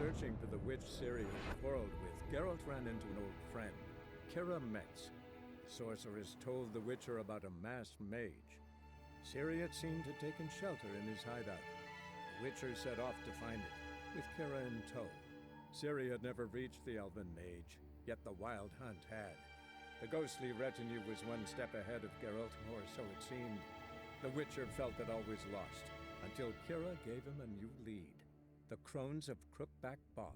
searching for the witch Ciri had quarreled with, Geralt ran into an old friend, Kira Metz. The sorceress told the Witcher about a masked mage. Ciri had seemed to have taken shelter in his hideout. The Witcher set off to find it, with Kira in tow. Ciri had never reached the elven mage, yet the wild hunt had. The ghostly retinue was one step ahead of Geralt, or so it seemed. The Witcher felt that all was lost, until Kira gave him a new lead. The Crones of Crookback Bog.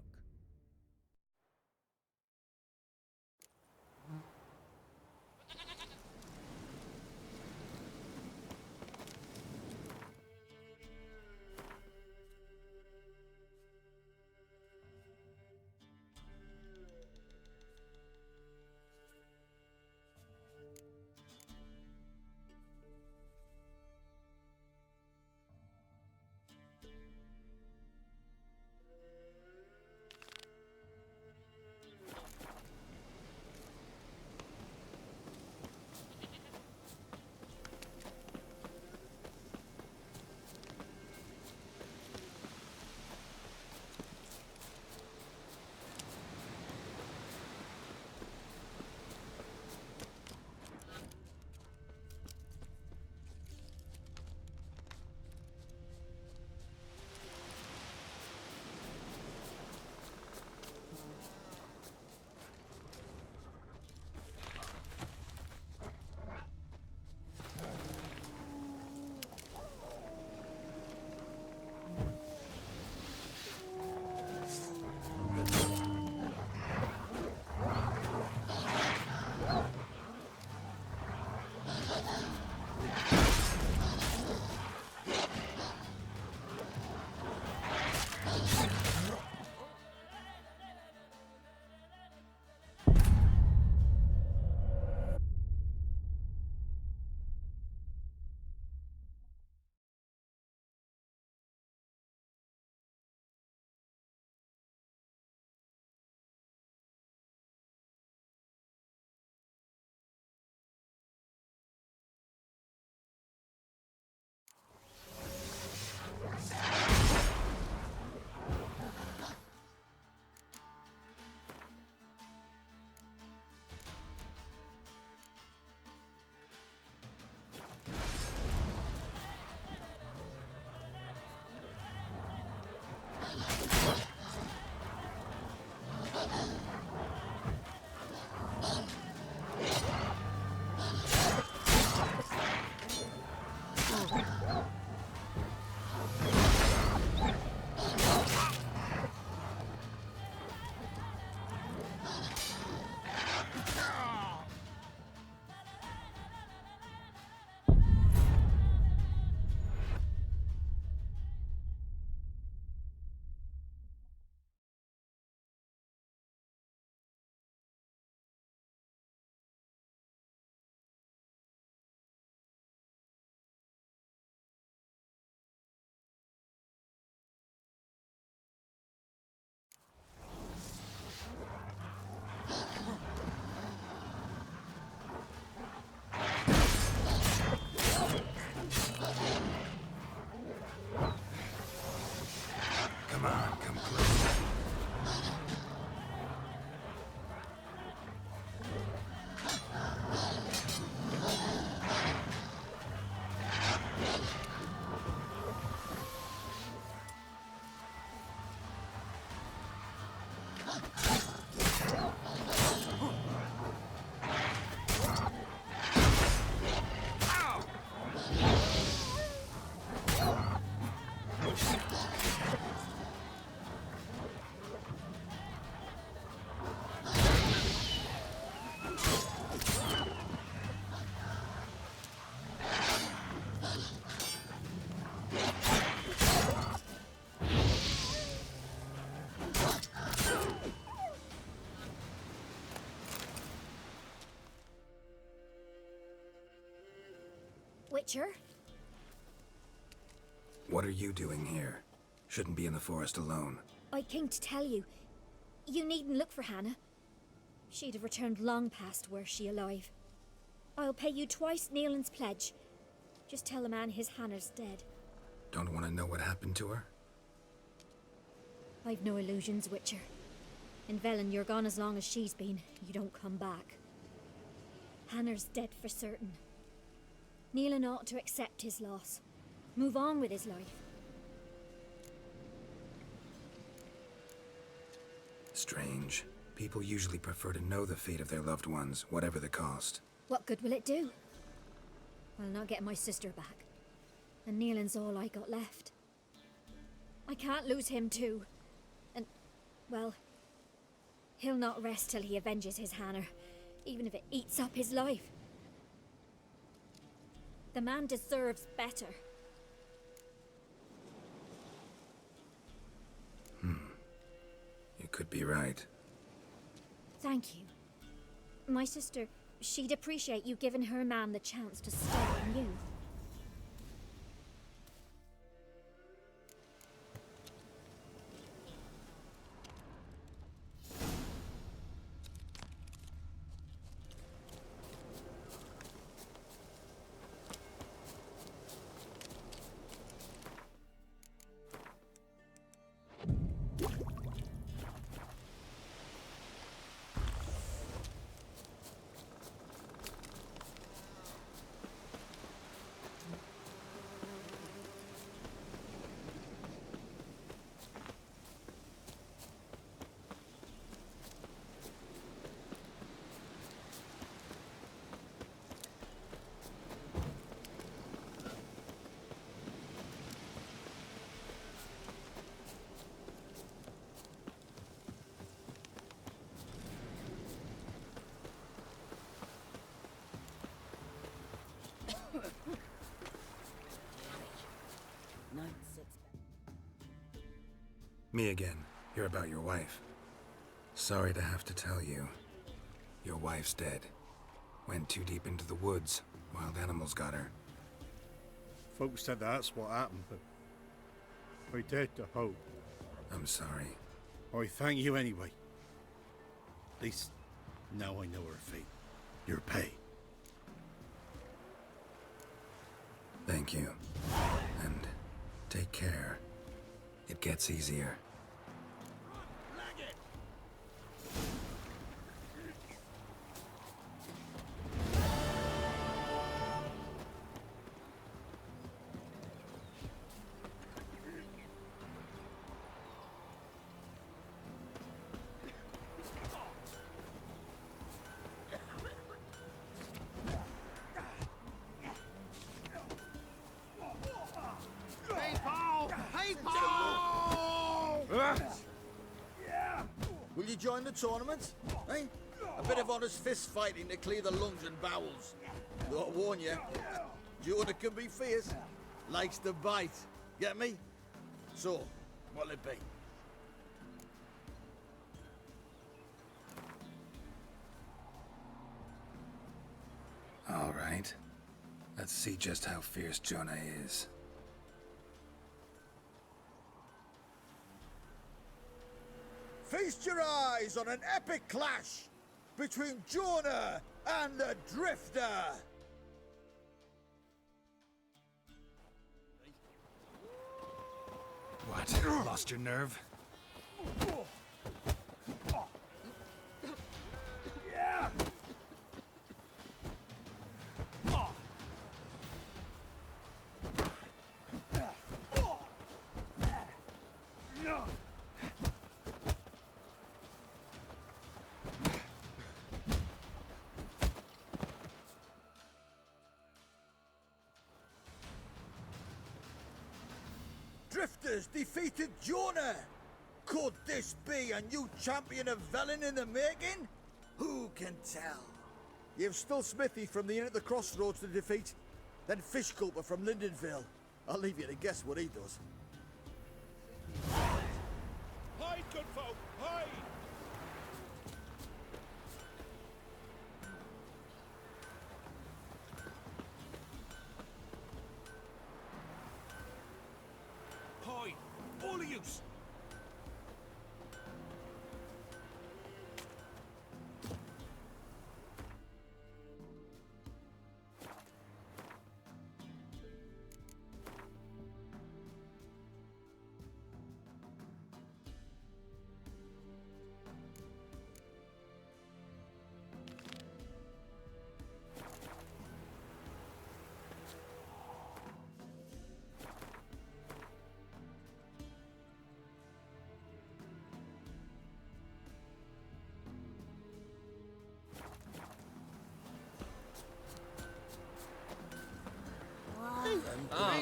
Witcher? What are you doing here? Shouldn't be in the forest alone. I came to tell you. You needn't look for Hannah. She'd have returned long past were she alive. I'll pay you twice Nealon's pledge. Just tell the man his Hannah's dead. Don't want to know what happened to her? I've no illusions, Witcher. In Velen, you're gone as long as she's been. You don't come back. Hannah's dead for certain. Nealon ought to accept his loss. Move on with his life. Strange. People usually prefer to know the fate of their loved ones, whatever the cost. What good will it do? I'll not get my sister back. And Nealon's all I got left. I can't lose him too. And, well, he'll not rest till he avenges his Hannah, even if it eats up his life. The man deserves better. You could be right. Thank you. My sister, she'd appreciate you giving her man the chance to start anew. Me again. You're about your wife. Sorry to have to tell you. Your wife's dead. Went too deep into the woods. Wild animals got her. Folks said that's what happened, but I dared to hope. I'm sorry. I thank you anyway. At least now I know her fate. Your pay. Thank you. And take care. It gets easier. Will you join the tournament? Eh? A bit of honest fist fighting to clear the lungs and bowels. Though I warn you, Jonah can be fierce. Likes to bite. Get me? So, what'll it be? All right. Let's see just how fierce Jonah is. Feast your eyes on an epic clash between Jonah and the Drifter. What? Lost your nerve? Drifters defeated Jonah. Could this be a new champion of Velen in the making? Who can tell? You've still Smithy from the Inn at the Crossroads to defeat, then Fishculper from Lindenville. I'll leave you to guess what he does. Hide, good folk, hide! Hide, all of yous!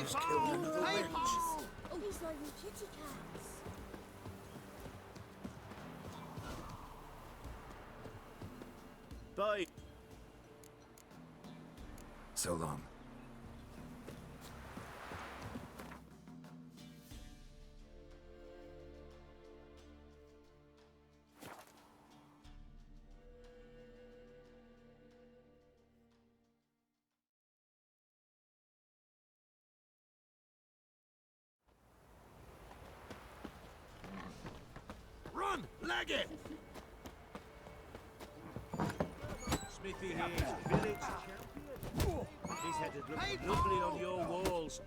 Thieves killed another witch. Oh, he's like with kitty cats. Bye. So long. Run! Leg it! Smithy here's village champion. His head would look lovely on your walls.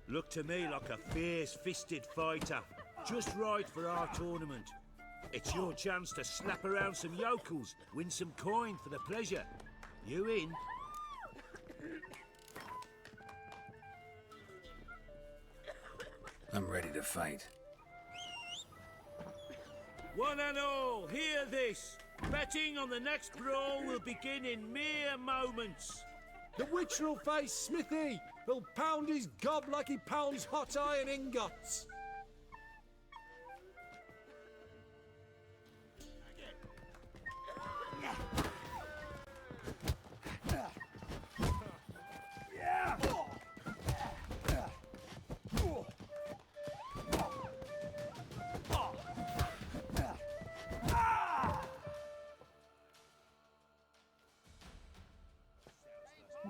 Look to me like a fierce-fisted fighter. Just right for our tournament. It's your chance to slap around some yokels, win some coin for the pleasure. You in? I'm ready to fight. One and all, hear this. Betting on the next brawl will begin in mere moments. The Witcher will face Smithy. He'll pound his gob like he pounds hot iron ingots.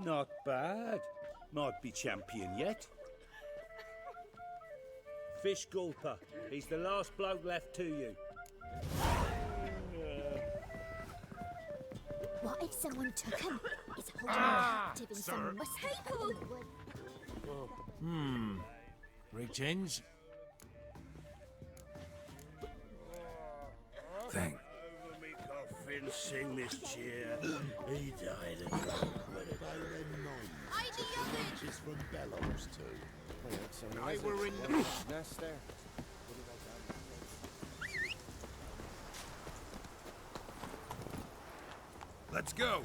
Not bad. Might be champion yet. Fish Gulper, he's the last bloke left to you. What if someone took him? He's holding him captive in some musty wood. Greetings. Thank. Over me coffin, sing this cheer. He died a drunk with it. She's from Bellows too. I were in the nest there. Let's go.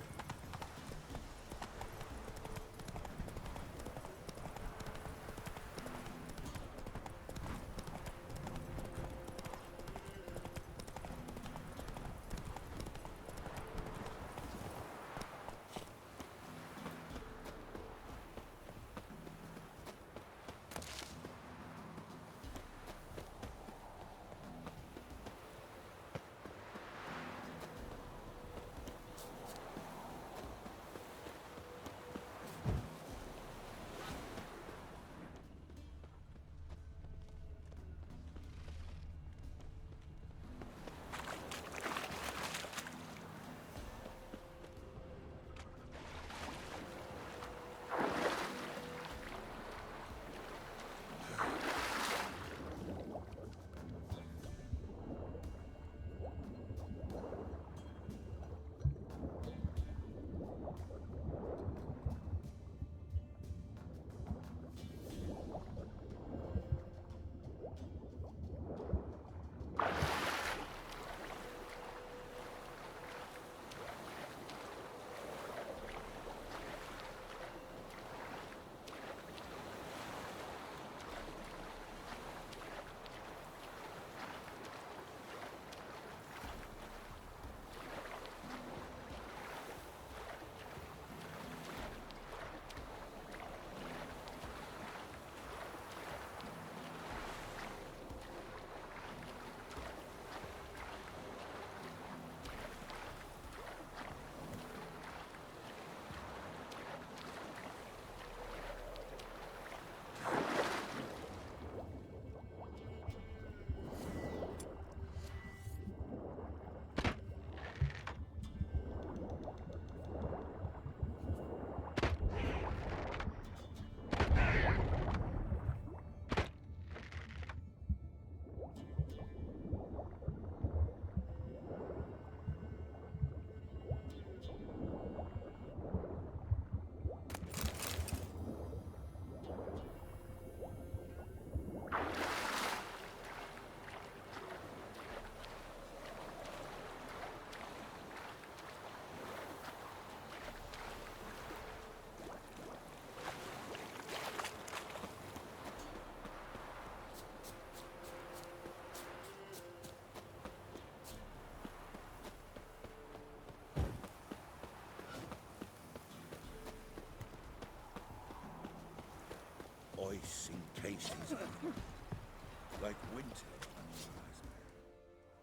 this in case he's gone. Like winter on a raspberry.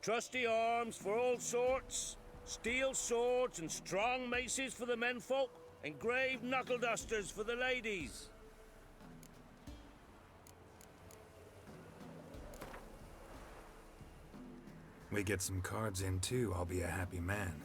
Trusty arms for all sorts, steel swords and strong maces for the menfolk, engraved knuckle dusters for the ladies. We get some cards in too, I'll be a happy man.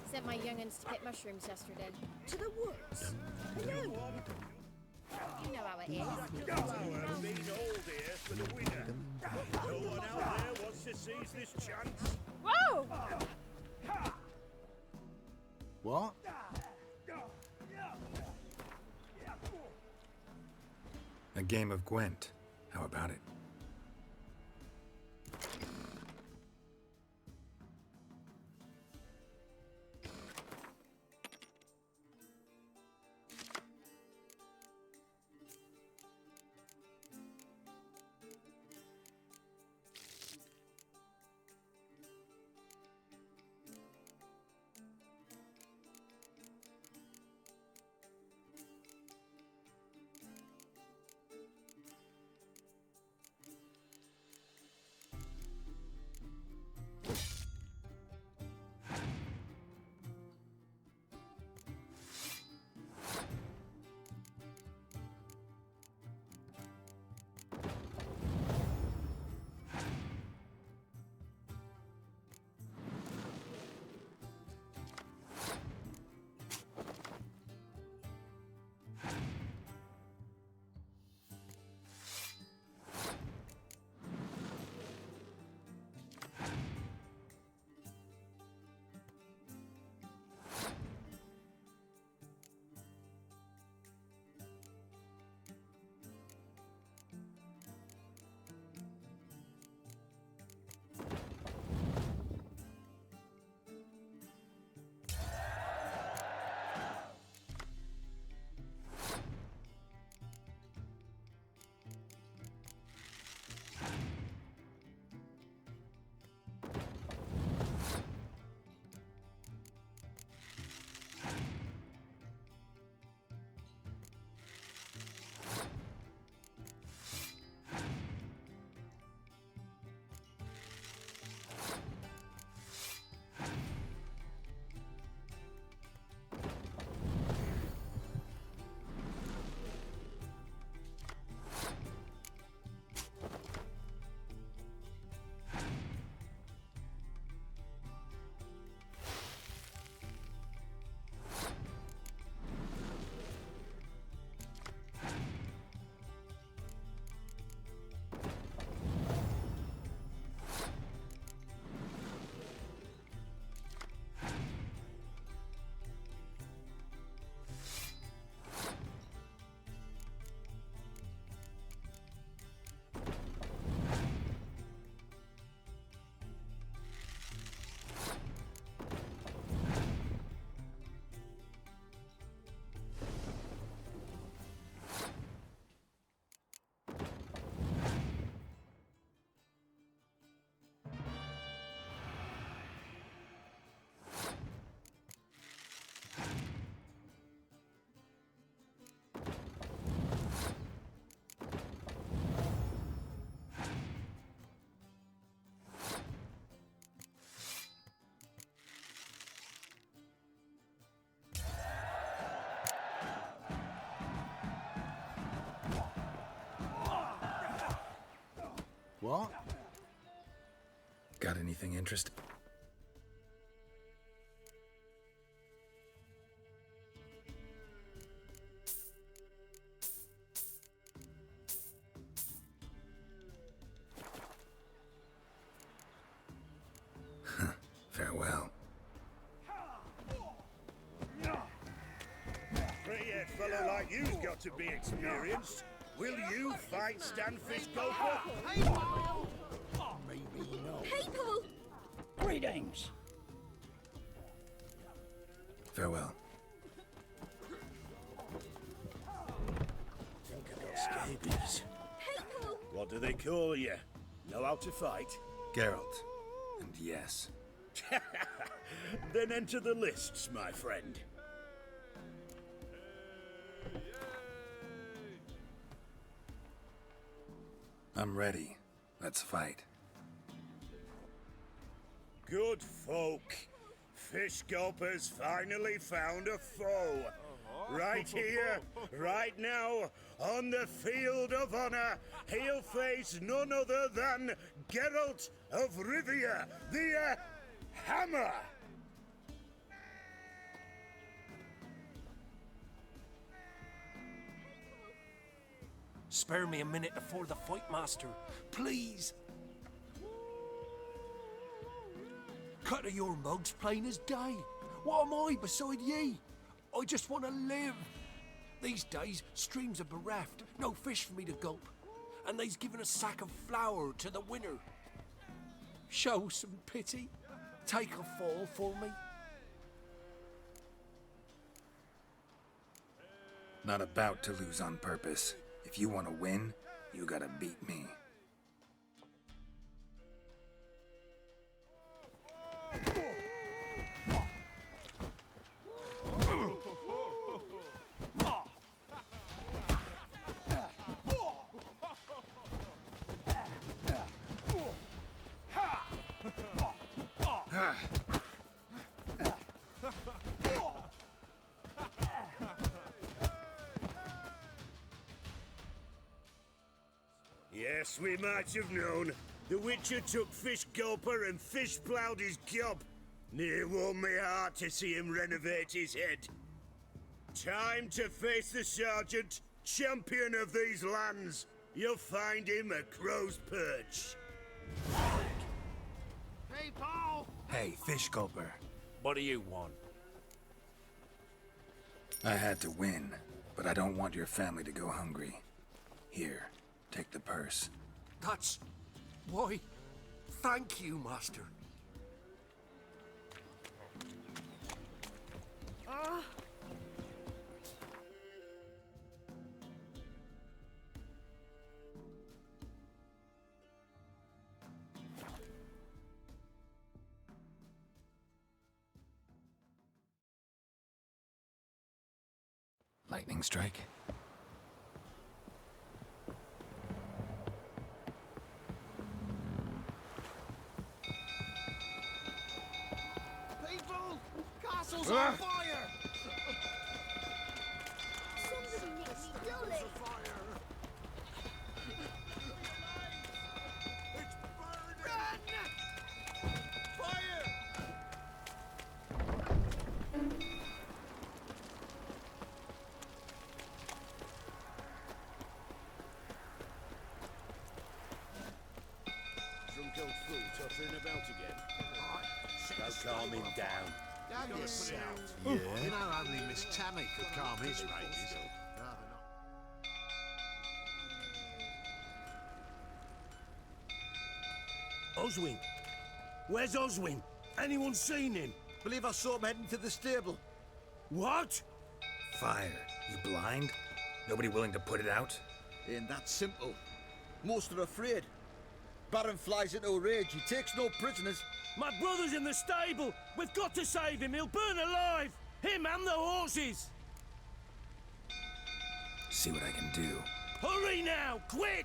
Sent my young'uns to pick mushrooms yesterday. To the woods? Alone? You know how it is. I've been old here for the winter. No one out there wants to seize this chance. Whoa! What? A game of Gwent. How about it? What? Got anything interesting? Farewell. Three-haired fellow like you's got to be experienced. Will you fight Stanfish Gopher? Maybe no. People! Greetings. Farewell. Think I got scabies. People! What do they call you? Know how to fight? Geralt. And yes. Then enter the lists, my friend. I'm ready. Let's fight. Good folk. Fish Gulper's finally found a foe. Right here, right now, on the field of honor, he'll face none other than Geralt of Rivia, the Hammer. Spare me a minute before the fight, Master. Please. Cut of your mugs plain as day. What am I beside ye? I just want to live. These days, streams are bereft. No fish for me to gulp. And they's given a sack of flour to the winner. Show some pity. Take a fall for me. Not about to lose on purpose. If you want to win, you gotta beat me. Yes, we might have known. The Witcher took Fish Gulper and fish ploughed his gob. Near warmed me heart to see him renovate his head. Time to face the Sergeant, champion of these lands. You'll find him at Crow's Perch. Hey, Paul! Hey, Fish Gulper. What do you want? I had to win, but I don't want your family to go hungry. Here, take the purse. That's... why, thank you, Master. Lightning strike. People! Castle's on fire! Somebody needs fueling! Drunk old fool tottering about again. Go calm him down. Down yourself. Yeah. You know only Miss Tammy could calm his rages. Rather not. Oswin! Where's Oswin? Anyone seen him? Believe I saw him heading to the stable. What? Fire. You blind? Nobody willing to put it out? Ain't that simple. Most are afraid. Baron flies into a rage. He takes no prisoners. My brother's in the stable! We've got to save him! He'll burn alive! Him and the horses! See what I can do. Hurry now! Quick!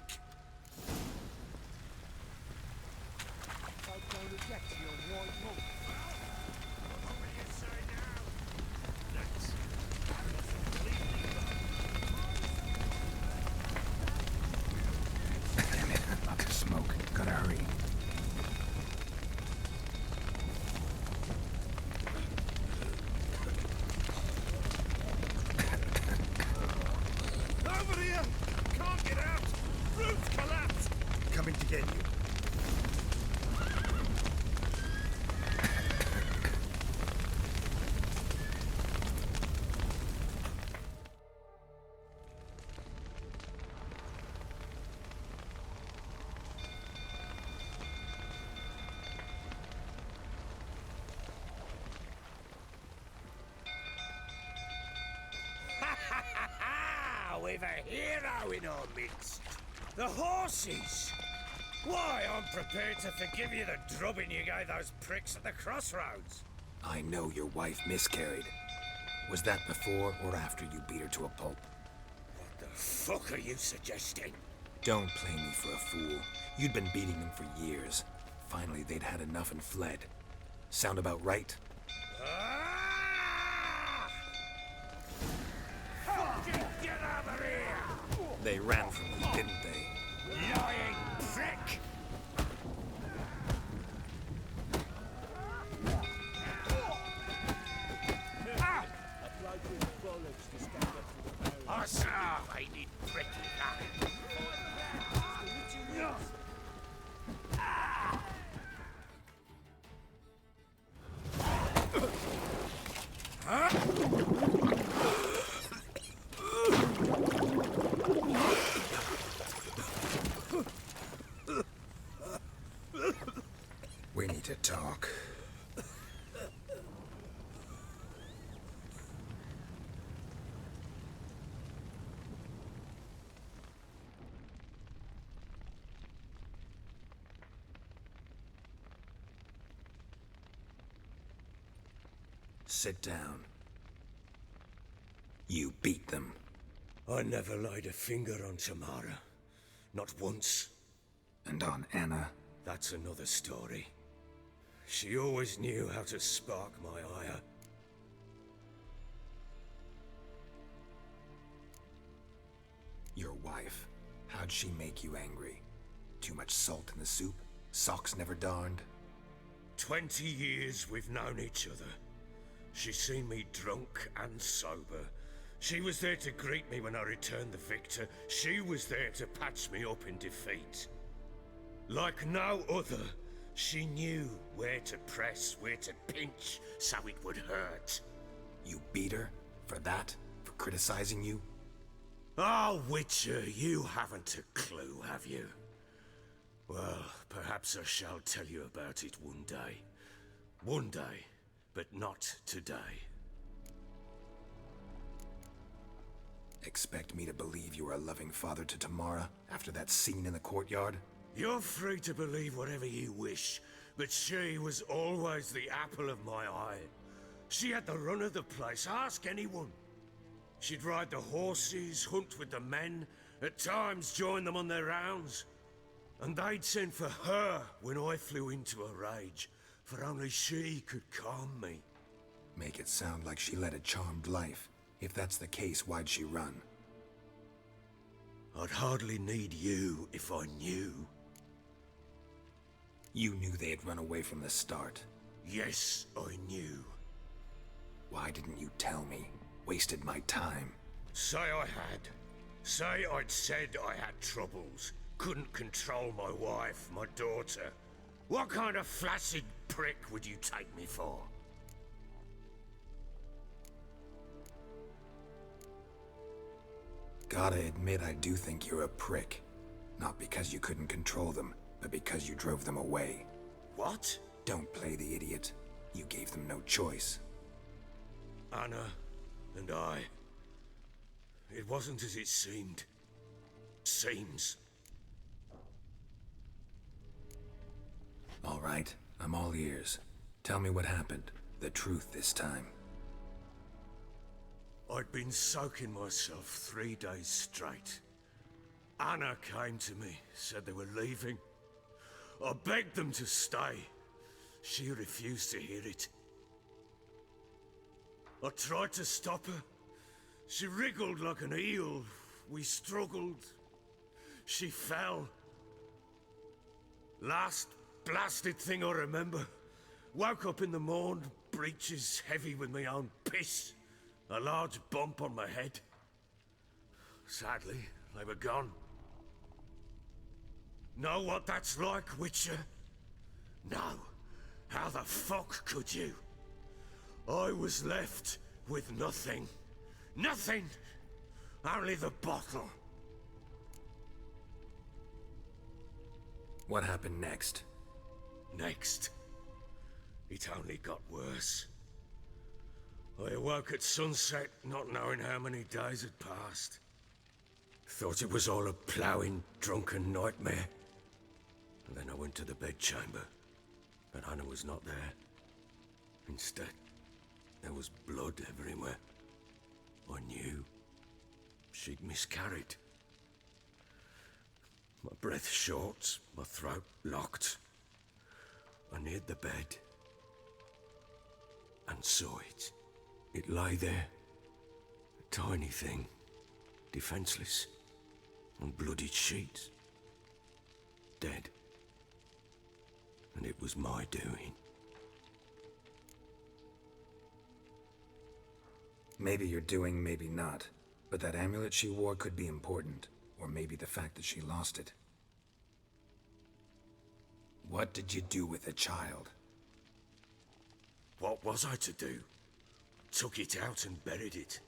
Damn it, lots of smoke. Now we've a hero in our midst. The horses! Why, I'm prepared to forgive you the drubbing you gave those pricks at the crossroads. I know your wife miscarried. Was that before or after you beat her to a pulp? What the fuck are you suggesting? Don't play me for a fool. You'd been beating them for years. Finally, they'd had enough and fled. Sound about right? Fucking get over here! They ran from you, didn't they? Lying prick! I saw I need pricky that. We need to talk. Sit down. You beat them. I never laid a finger on Tamara. Not once. And on Anna? That's another story. She always knew how to spark my ire. Your wife. How'd she make you angry? Too much salt in the soup? Socks never darned? 20 years we've known each other. She's seen me drunk and sober. She was there to greet me when I returned the victor. She was there to patch me up in defeat. Like no other, she knew where to press, where to pinch, so it would hurt. You beat her? For that? For criticizing you? Oh, Witcher, you haven't a clue, have you? Well, perhaps I shall tell you about it one day. One day, but not today. Expect me to believe you were a loving father to Tamara after that scene in the courtyard? You're free to believe whatever you wish, but she was always the apple of my eye. She had the run of the place, ask anyone. She'd ride the horses, hunt with the men, at times join them on their rounds. And they'd send for her when I flew into a rage, for only she could calm me. Make it sound like she led a charmed life. If that's the case, why'd she run? I'd hardly need you if I knew. You knew they had run away from the start. Yes, I knew. Why didn't you tell me? Wasted my time. Say I had. Say I'd said I had troubles. Couldn't control my wife, my daughter. What kind of flaccid prick would you take me for? Gotta admit, I do think you're a prick. Not because you couldn't control them, but because you drove them away. What? Don't play the idiot. You gave them no choice. Anna and I... It wasn't as it seemed. Seems. All right, I'm all ears. Tell me what happened. The truth this time. I'd been soaking myself 3 days straight. Anna came to me, said they were leaving. I begged them to stay. She refused to hear it. I tried to stop her. She wriggled like an eel. We struggled. She fell. Last blasted thing I remember. Woke up in the morn, breeches heavy with my own piss. A large bump on my head. Sadly, they were gone. Know what that's like, Witcher? No. How the fuck could you? I was left with nothing. Nothing! Only the bottle. What happened next? Next? It only got worse. I awoke at sunset, not knowing how many days had passed. Thought it was all a ploughing, drunken nightmare. And then I went to the bedchamber, but Anna was not there. Instead, there was blood everywhere. I knew she'd miscarried. My breath short, my throat locked. I neared the bed and saw it. It lay there, a tiny thing, defenseless, on bloodied sheets, dead. And it was my doing. Maybe you're doing, maybe not. But that amulet she wore could be important. Or maybe the fact that she lost it. What did you do with the child? What was I to do? Took it out and buried it.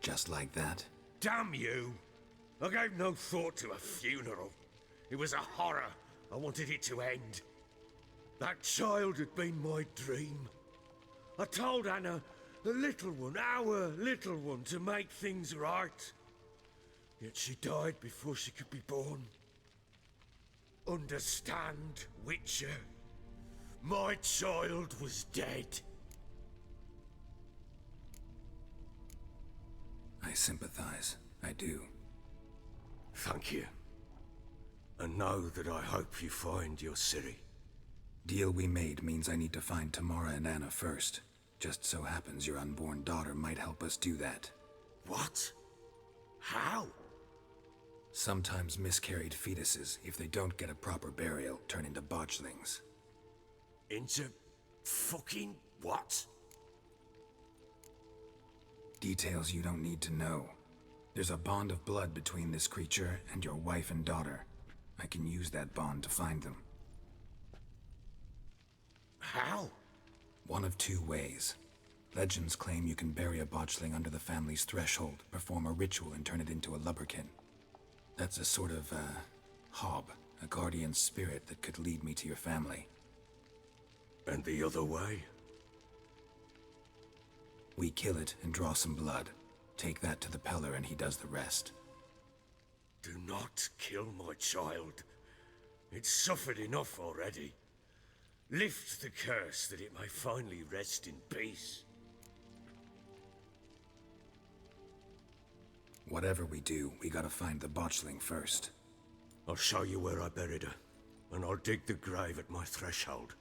Just like that? Damn you! I gave no thought to a funeral. It was a horror. I wanted it to end. That child had been my dream. I told Anna, the little one, our little one, to make things right. Yet she died before she could be born. Understand, Witcher? My child was dead. I sympathize. I do. Thank you. And know that I hope you find your Ciri. Deal we made means I need to find Tamara and Anna first. Just so happens your unborn daughter might help us do that. What? How? Sometimes miscarried fetuses, if they don't get a proper burial, turn into botchlings. Into fucking what? Details you don't need to know. There's a bond of blood between this creature and your wife and daughter. I can use that bond to find them. How? One of two ways. Legends claim you can bury a botchling under the family's threshold, perform a ritual, and turn it into a lubberkin. That's a sort of, hob, a guardian spirit that could lead me to your family. And the other way? We kill it and draw some blood. Take that to the Peller and he does the rest. Do not kill my child. It's suffered enough already. Lift the curse that it may finally rest in peace. Whatever we do, we gotta find the botchling first. I'll show you where I buried her, and I'll dig the grave at my threshold.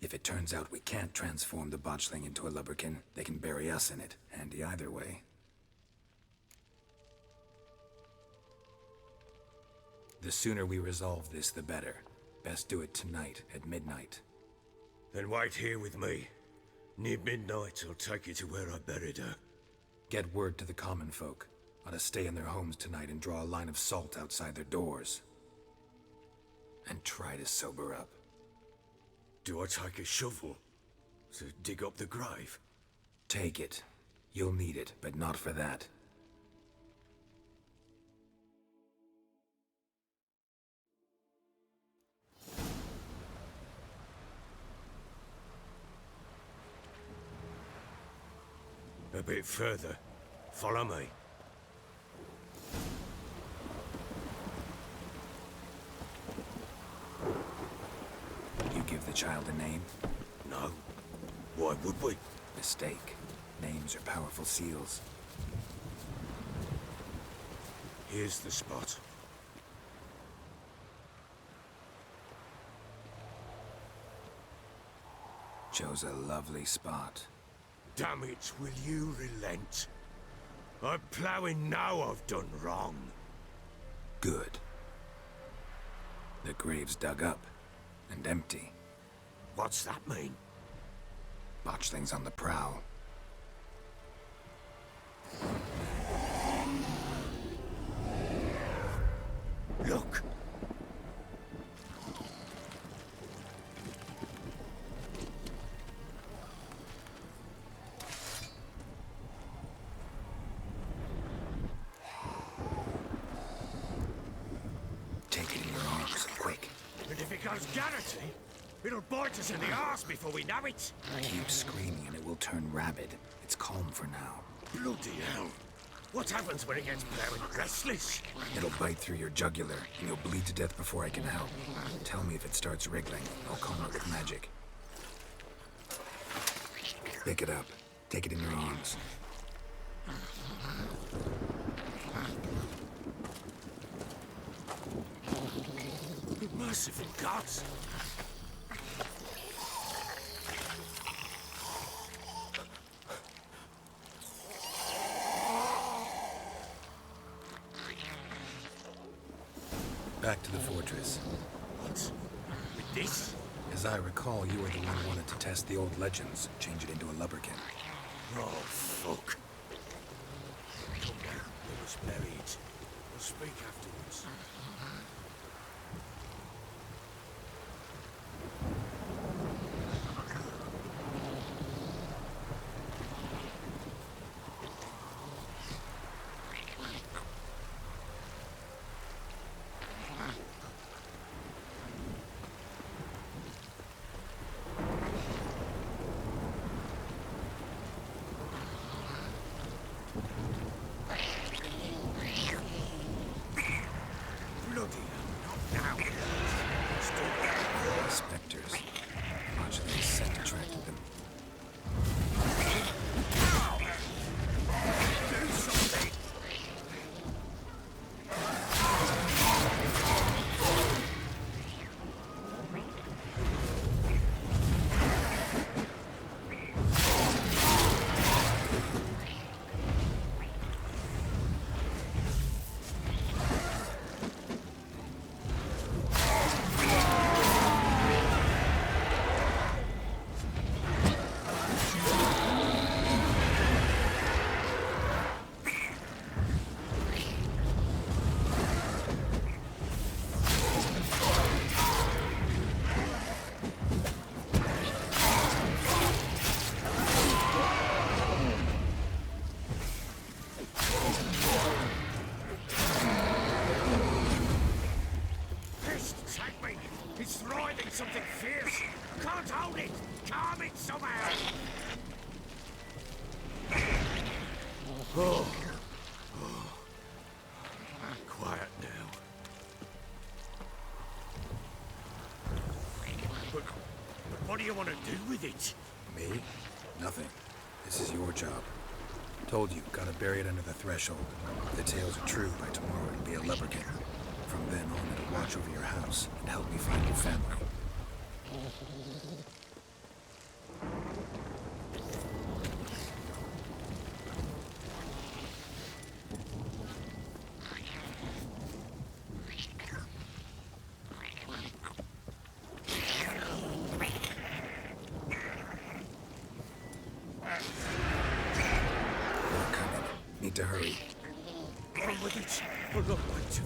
If it turns out we can't transform the botchling into a lubberkin, they can bury us in it. Handy either way. The sooner we resolve this, the better. Best do it tonight, at midnight. Then wait here with me. Near midnight, I'll take you to where I buried her. Get word to the common folk. Ought to stay in their homes tonight and draw a line of salt outside their doors. And try to sober up. Do I take a shovel to dig up the grave? Take it. You'll need it, but not for that. A bit further. Follow me. You give the child a name? No. Why would we? Mistake. Names are powerful seals. Here's the spot. Chose a lovely spot. Damn it, will you relent? I'm ploughing now I've done wrong. Good. The grave's dug up and empty. What's that mean? Botchling's on the prowl. Look! Take it in your arms, quick. And if it goes Garrity, it'll bite us in the arse before we know it. Keep screaming and it will turn rabid. It's calm for now. Bloody hell. What happens when it gets very restless? It'll bite through your jugular, and you'll bleed to death before I can help. Tell me if it starts wriggling. I'll calm it with magic. Pick it up. Take it in your arms. Merciful gods! Back to the fortress. What? With this? As I recall, you were the one who wanted to test the old legends, change it into a lubberkin. Oh, fuck. Come down. We must bury it. We'll speak afterwards. Spectres. Much of the scent attracted them. It's writhing something fierce. Can't hold it. Calm it somehow. Oh. Quiet now. But what do you want to do with it? Me? Nothing. This is your job. Told you, gotta bury it under the threshold. If the tales are true, by tomorrow it'll be a lubberkin. From then on, it'll watch over your house and help me find your family. We're coming. Need to hurry. On with it. We're not going to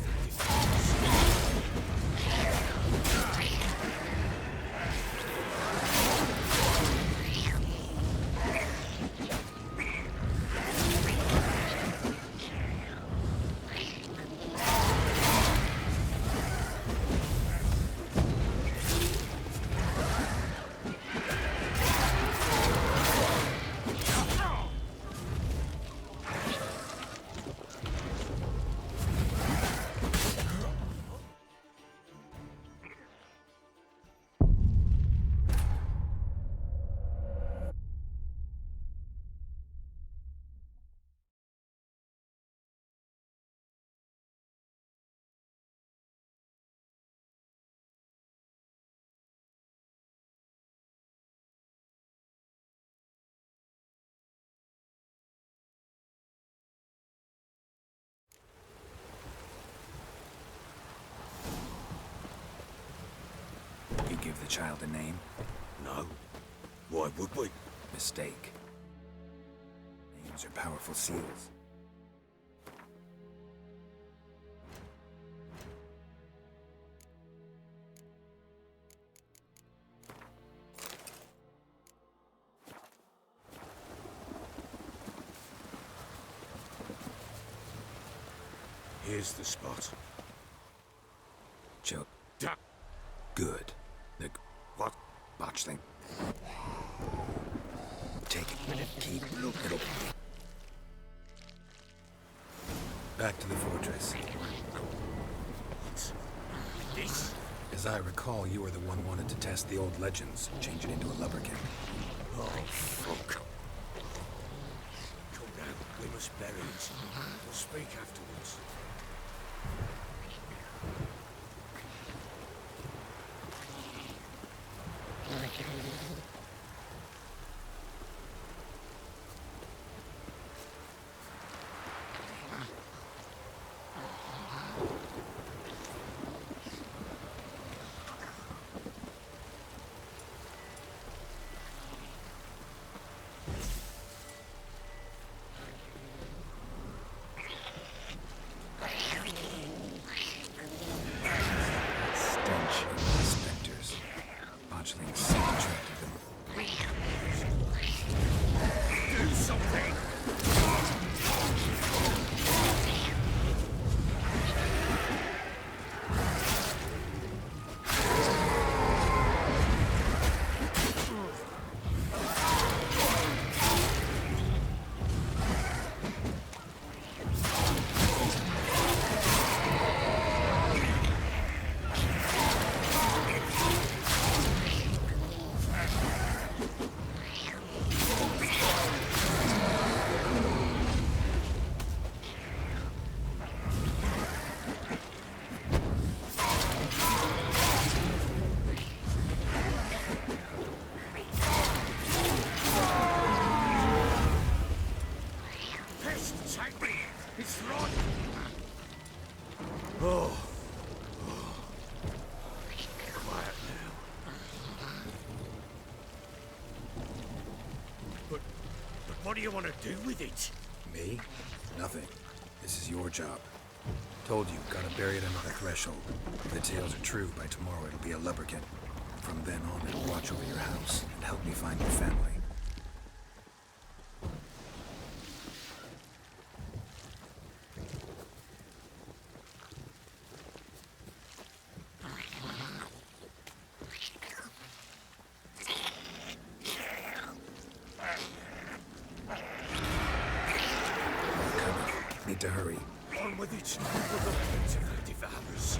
You give the child a name? No. Why would we? Mistake. Names are powerful seals. Here's the spot. Joe. Da. Good. The What? botchling. Take it. Keep. It'll. Back to the fortress. This? As I recall, you were the one wanted to test the old legends, change it into a lubberkin. Oh, fuck. Come now, we must bury it. We'll speak afterwards. Stench of the specters. Botchlings so attracted them. Do something! What do you want to do with it? Me? Nothing. This is your job. Told you, gotta bury it under the threshold. If the tales are true, by tomorrow it'll be a lubberkin. From then on, it'll watch over your house and help me find your family. Need to hurry. On with it. We're the prince of the devourers.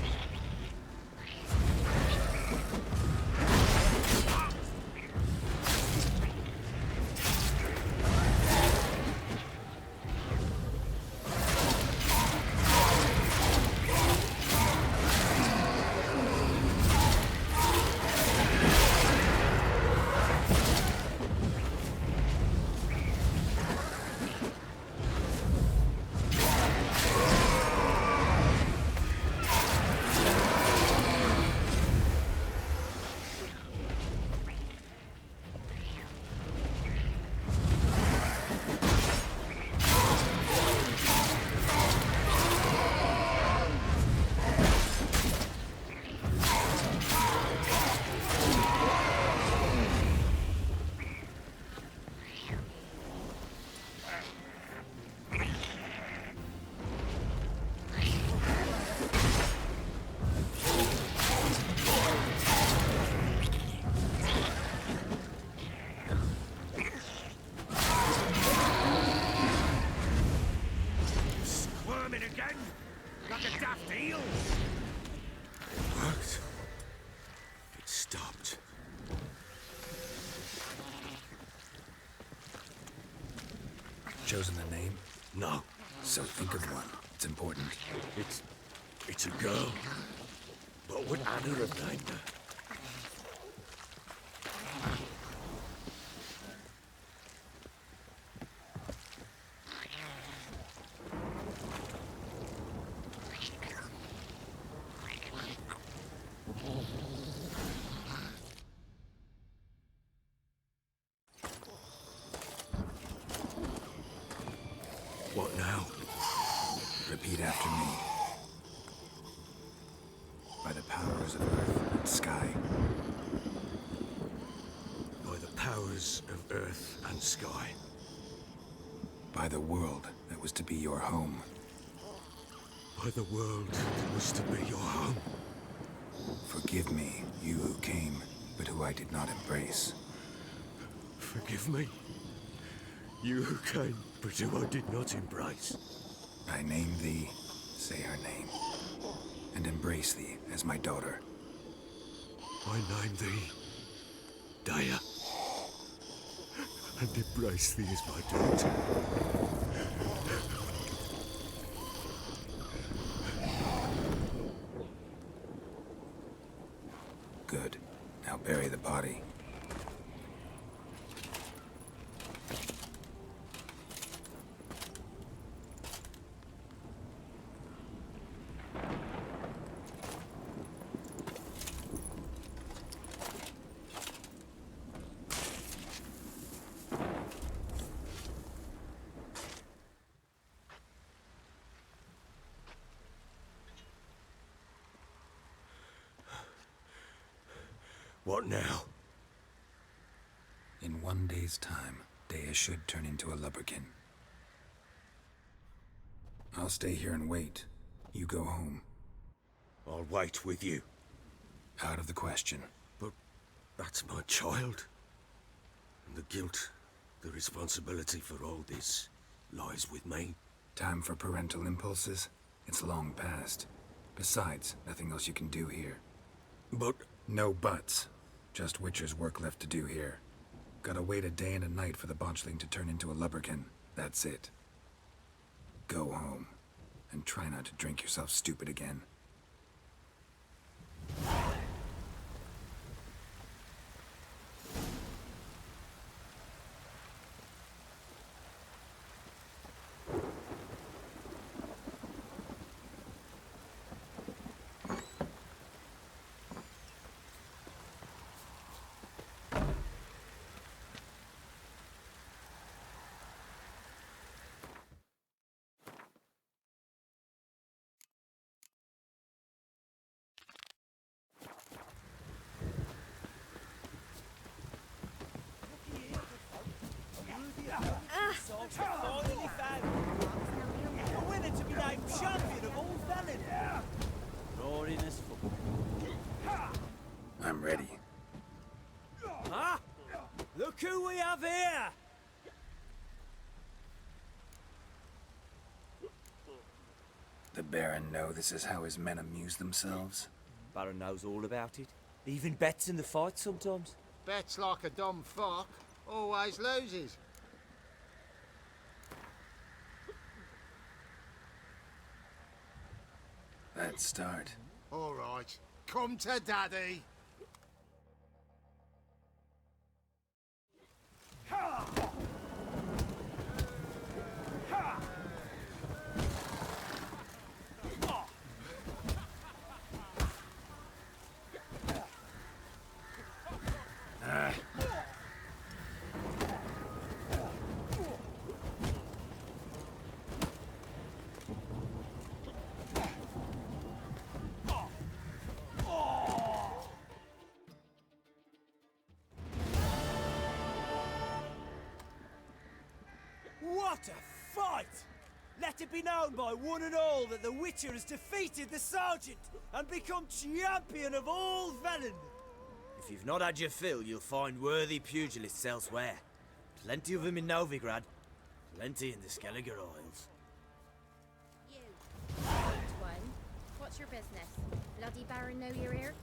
Chosen a name? No. So think of one. It's important. It's a girl. What would Anna have named her? What now? Repeat after me. By the powers of earth and sky. By the powers of earth and sky. By the world that was to be your home. By the world that was to be your home. Forgive me, you who came, but who I did not embrace. Forgive me. You who came, but who I did not embrace. I name thee, say her name, and embrace thee as my daughter. I name thee, Dea, and embrace thee as my daughter. Good. Now bury the body. What now? In 1 day's time, Dea should turn into a lubberkin. I'll stay here and wait. You go home. I'll wait with you. Out of the question. But that's my child. And the guilt, the responsibility for all this, lies with me. Time for parental impulses? It's long past. Besides, nothing else you can do here. But... No buts. Just Witcher's work left to do here. Gotta wait a day and a night for the botchling to turn into a lubberkin. That's it. Go home. And try not to drink yourself stupid again. I'm ready. Huh? Look who we have here! The Baron know this is how his men amuse themselves? Baron knows all about it. Even bets in the fight sometimes. Bets like a dumb fuck, always loses. Let's start. All right, come to Daddy. What a fight! Let it be known by one and all that the Witcher has defeated the Sergeant and become champion of all Velen. If you've not had your fill, you'll find worthy pugilists elsewhere. Plenty of them in Novigrad, plenty in the Skelliger Isles. You, old one. What's your business? Bloody Baron know you're here?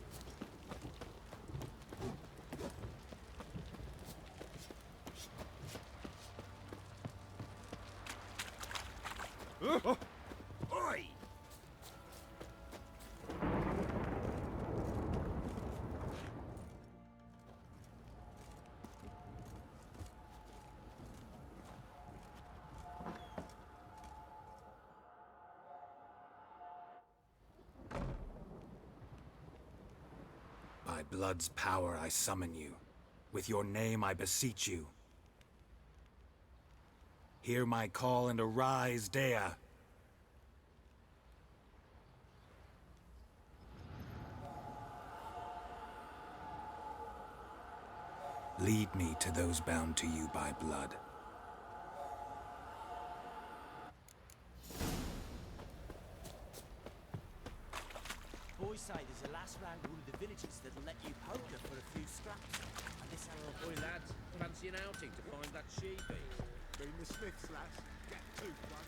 Oi! By blood's power I summon you. With your name I beseech you. Hear my call and arise, Dea. Lead me to those bound to you by blood. Boys say there's a last round at one of the villages that'll let you poker for a few scraps. And this Oi, lads, fancy an outing to find that she-beast? Been the Smiths, lass. Get two, one.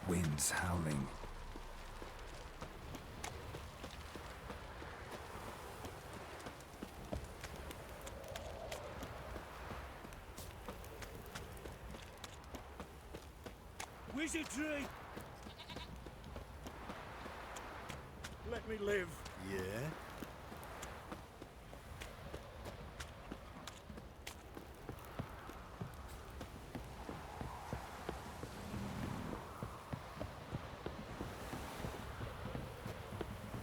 Winds howling. Wizardry! Let me live. Yeah?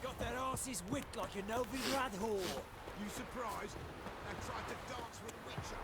Got that arse's whipped like a Novi Rad whore. You surprised? And tried to dance with Witcher.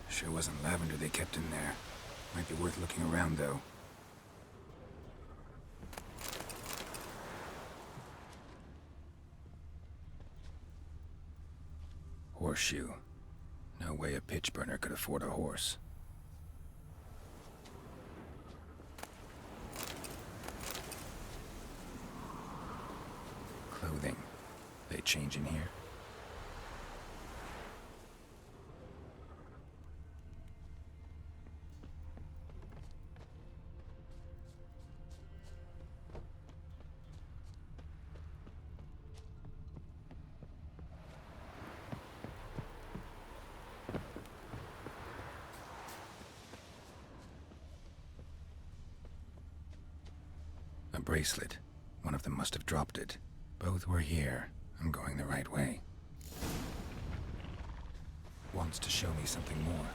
Sure wasn't lavender they kept in there. Might be worth looking around, though. Horseshoe. No way a pitch burner could afford a horse. Clothing. They change in here? A bracelet. One of them must have dropped it. Both were here. I'm going the right way. Wants to show me something more.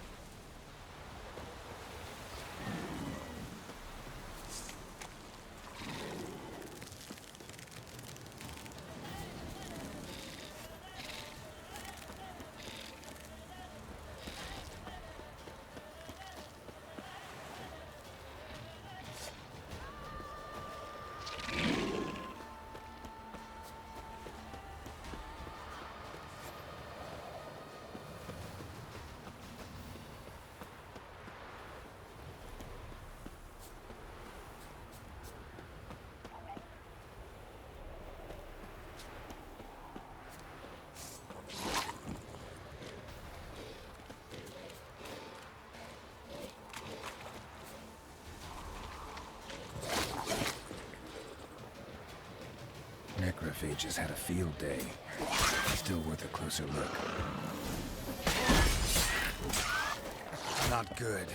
Necrophages had a field day. Still worth a closer look. Not good.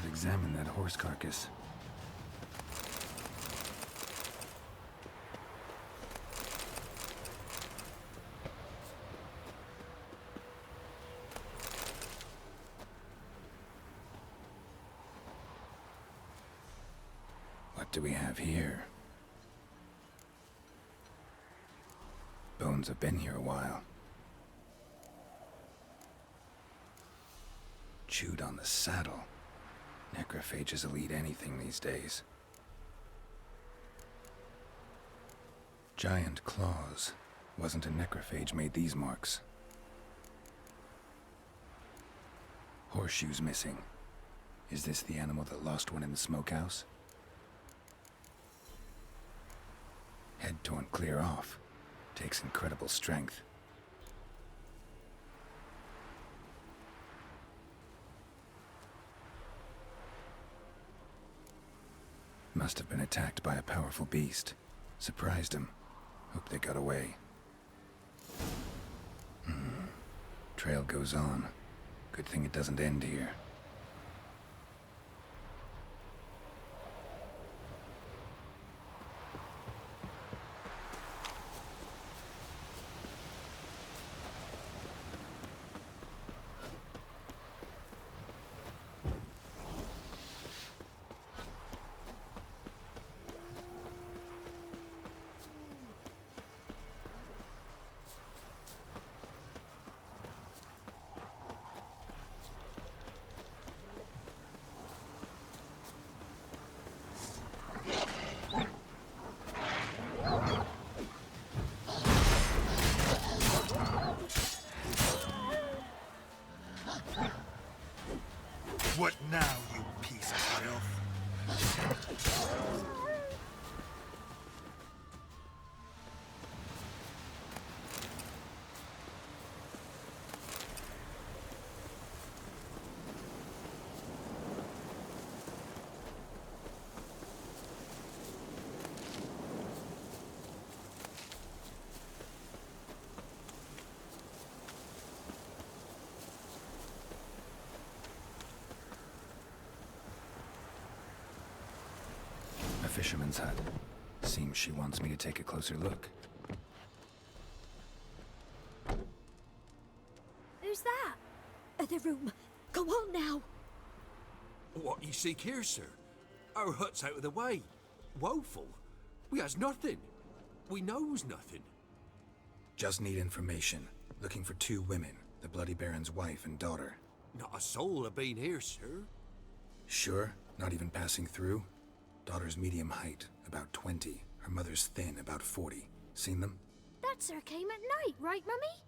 Examine that horse carcass. What do we have here? Bones have been here a while. Chewed on the saddle. Necrophages will eat anything these days. Giant claws. Wasn't a necrophage made these marks. Horseshoes missing. Is this the animal that lost one in the smokehouse? Head torn clear off. Takes incredible strength. Must have been attacked by a powerful beast. Surprised him. Hope they got away. Trail goes on. Good thing it doesn't end here. What now, you piece of filth? Fisherman's hut. Seems she wants me to take a closer look. Who's that? The room. Go on now. What you seek here, sir? Our hut's out of the way. Woeful. We has nothing. We knows nothing. Just need information. Looking for 2 women. The Bloody Baron's wife and daughter. Not a soul have been here, sir. Sure? Not even passing through? Daughter's medium height, about 20. Her mother's thin, about 40. Seen them? That sir came at night, right, Mummy?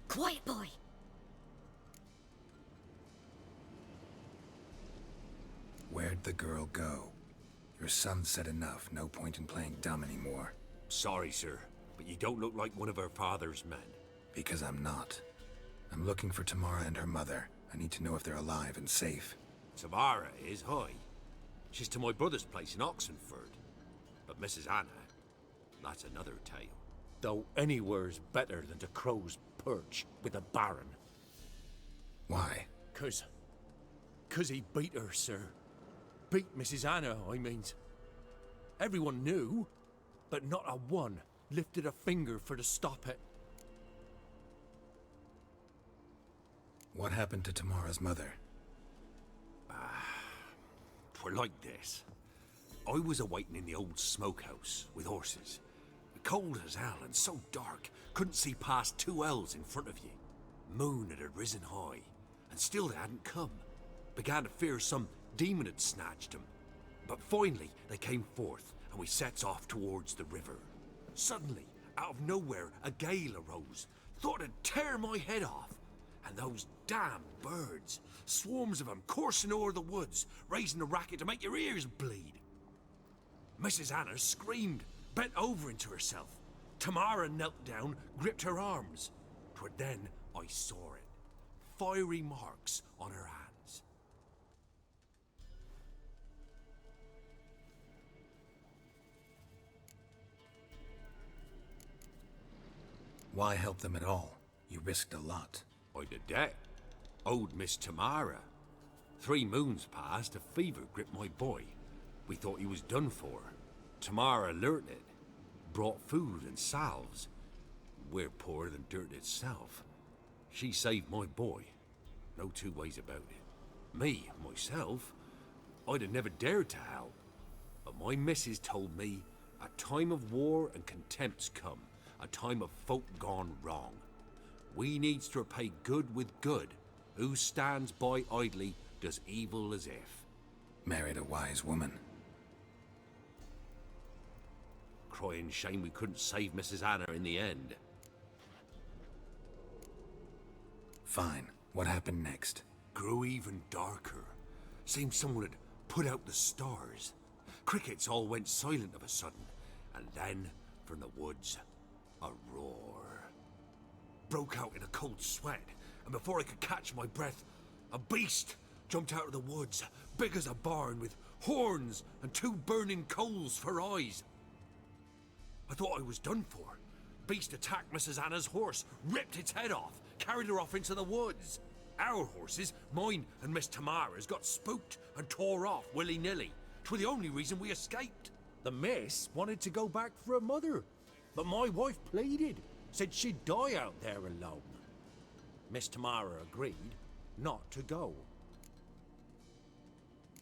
Quiet, boy. Where'd the girl go? Your son said enough. No point in playing dumb anymore. Sorry, sir, but you don't look like one of her father's men. Because I'm not. I'm looking for Tamara and her mother. I need to know if they're alive and safe. Tamara is high. She's to my brother's place in Oxenford. But Mrs. Anna, that's another tale. Though anywhere's better than the Crow's Perch with the Baron. Why? 'Cause he beat her, sir. Beat Mrs. Anna, I means. Everyone knew, but not a one lifted a finger for to stop it. What happened to Tamara's mother? Twere like this. I was awaiting in the old smokehouse with horses. Cold as hell and so dark, couldn't see past 2 ells in front of you. Moon had risen high, and still they hadn't come. Began to fear some demon had snatched them. But finally they came forth, and we sets off towards the river. Suddenly, out of nowhere, a gale arose. Thought it'd tear my head off. And those damn birds, swarms of them coursing o'er the woods, raising a racket to make your ears bleed. Mrs. Anna screamed, bent over into herself. Tamara knelt down, gripped her arms. 'Twere then I saw it. Fiery marks on her hands. Why help them at all? You risked a lot. I'd a debt. Owed Miss Tamara. 3 moons passed, a fever gripped my boy. We thought he was done for. Tamara learnt it. Brought food and salves. We're poorer than dirt itself. She saved my boy. No 2 ways about it. Me, myself, I'd have never dared to help. But my missus told me a time of war and contempt's come. A time of folk gone wrong. We needs to repay good with good. Who stands by idly does evil as if. Married a wise woman. crying shame we couldn't save Mrs. Anna in the end. Fine. What happened next? Grew even darker. Seemed someone had put out the stars. Crickets all went silent of a sudden, and then, from the woods, a roar. Broke out in a cold sweat, and before I could catch my breath, a beast jumped out of the woods, big as a barn, with horns and 2 burning coals for eyes. I thought I was done for. Beast attacked Mrs. Anna's horse, ripped its head off, carried her off into the woods. Our horses, mine and Miss Tamara's, got spooked and tore off willy-nilly. 'Twere the only reason we escaped. The miss wanted to go back for her mother, but my wife pleaded, said she'd die out there alone. Miss Tamara agreed not to go.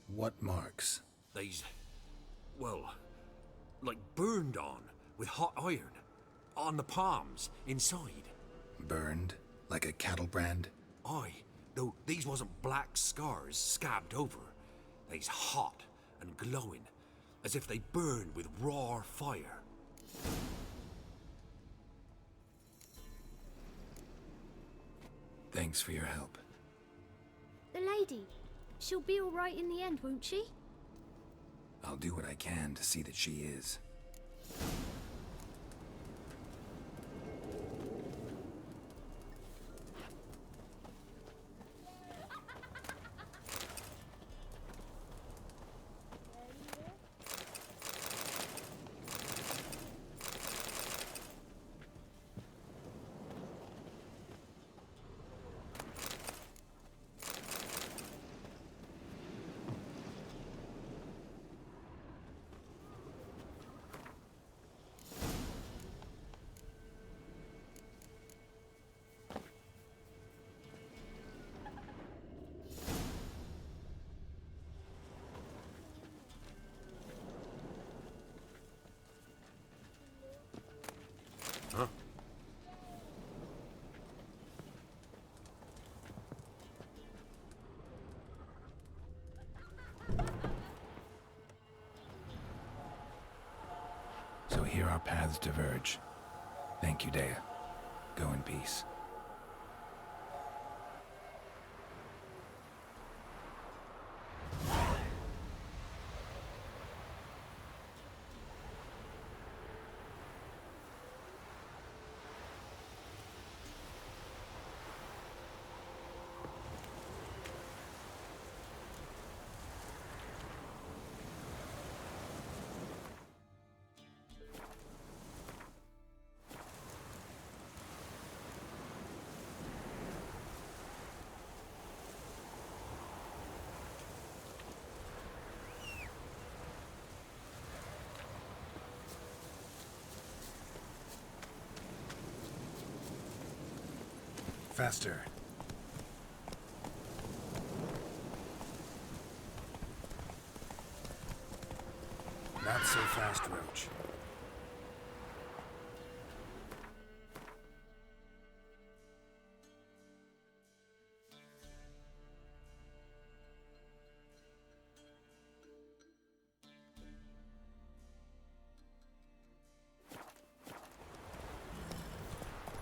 What marks? They's, well, like burned on with hot iron. On the palms, inside. Burned? Like a cattle brand? Aye, though these wasn't black scars scabbed over. They's hot and glowing, as if they burned with raw fire. Thanks for your help. The lady. She'll be all right in the end, won't she? I'll do what I can to see that she is. Huh? So here our paths diverge. Thank you, Dea. Go in peace. Faster. Not so fast, Roach.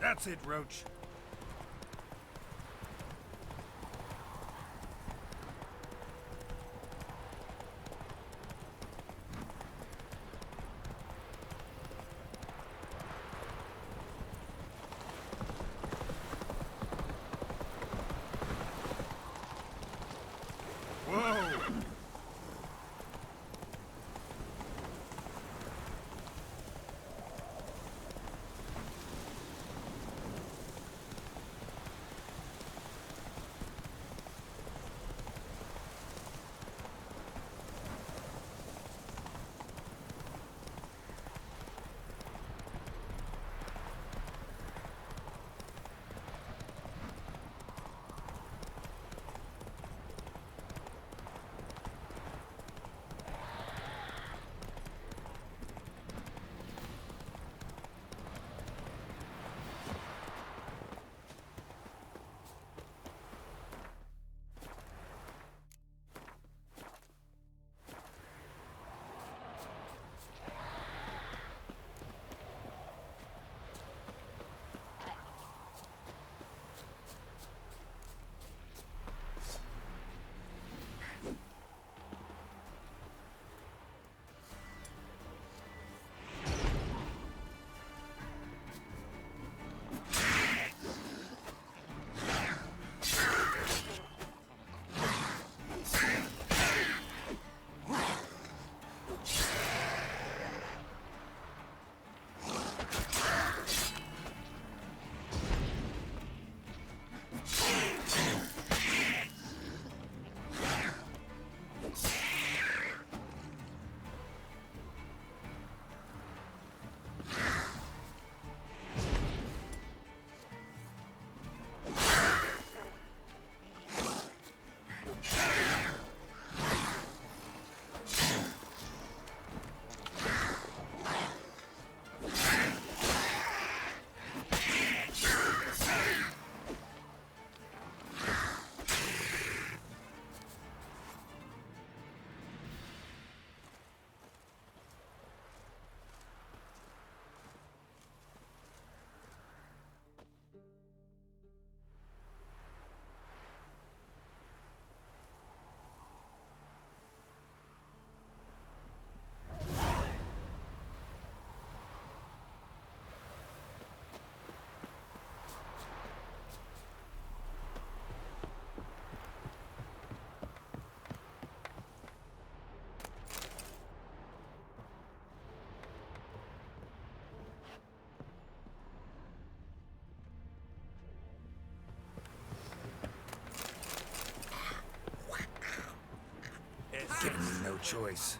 That's it, Roach. Giving me no choice.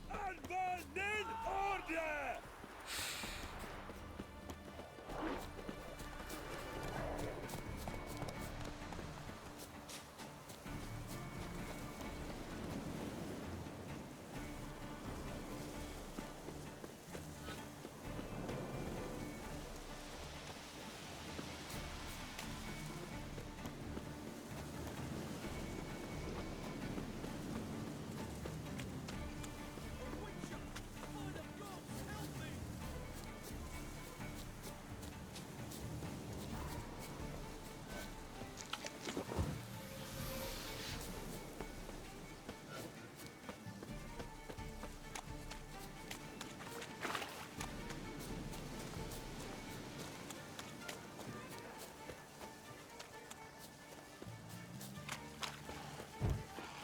Anwenden order!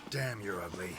Damn, you're ugly.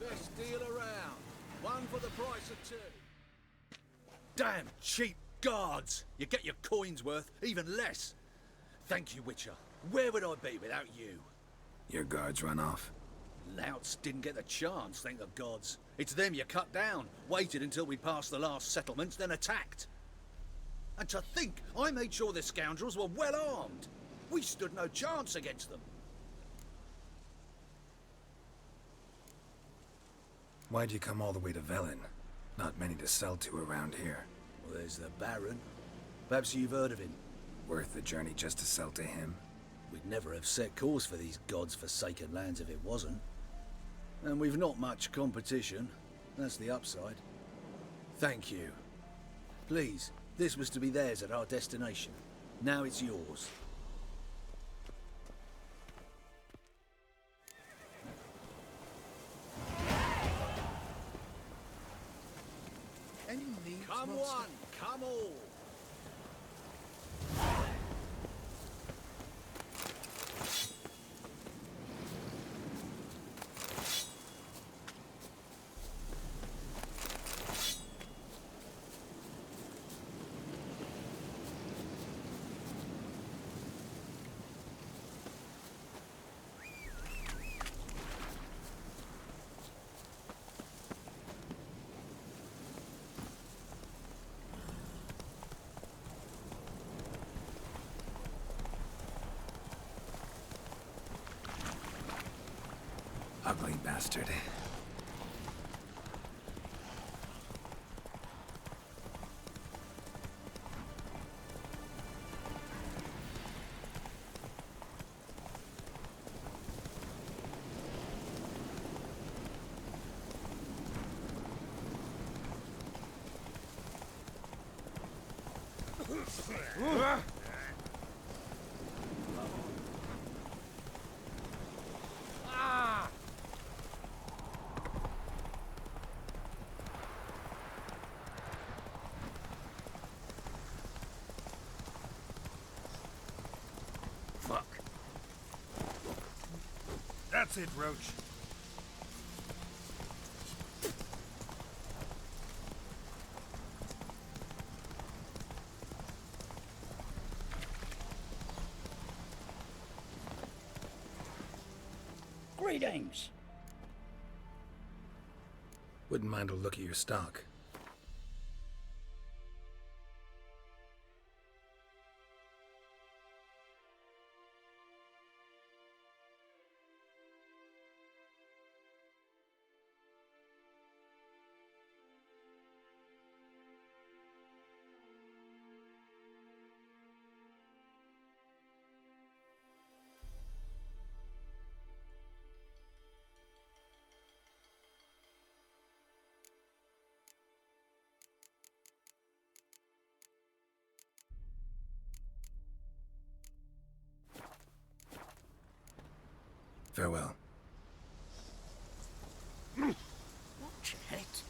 Best deal around. One for the price of two. Damn cheap guards! You get your coins worth, even less. Thank you, Witcher. Where would I be without you? Your guards run off. Louts didn't get the chance, thank the gods. It's them you cut down, waited until we passed the last settlements, then attacked. And to think I made sure the scoundrels were well armed. We stood no chance against them. Why'd you come all the way to Velen? Not many to sell to around here. Well, there's the Baron. Perhaps you've heard of him. Worth the journey just to sell to him? We'd never have set course for these gods-forsaken lands if it wasn't. And we've not much competition. That's the upside. Thank you. Please, this was to be theirs at our destination. Now it's yours. Any needs, Come master? one, come all. Ugly bastard. Fuck. That's it, Roach. Greetings. Wouldn't mind a look at your stock. Farewell. Chet?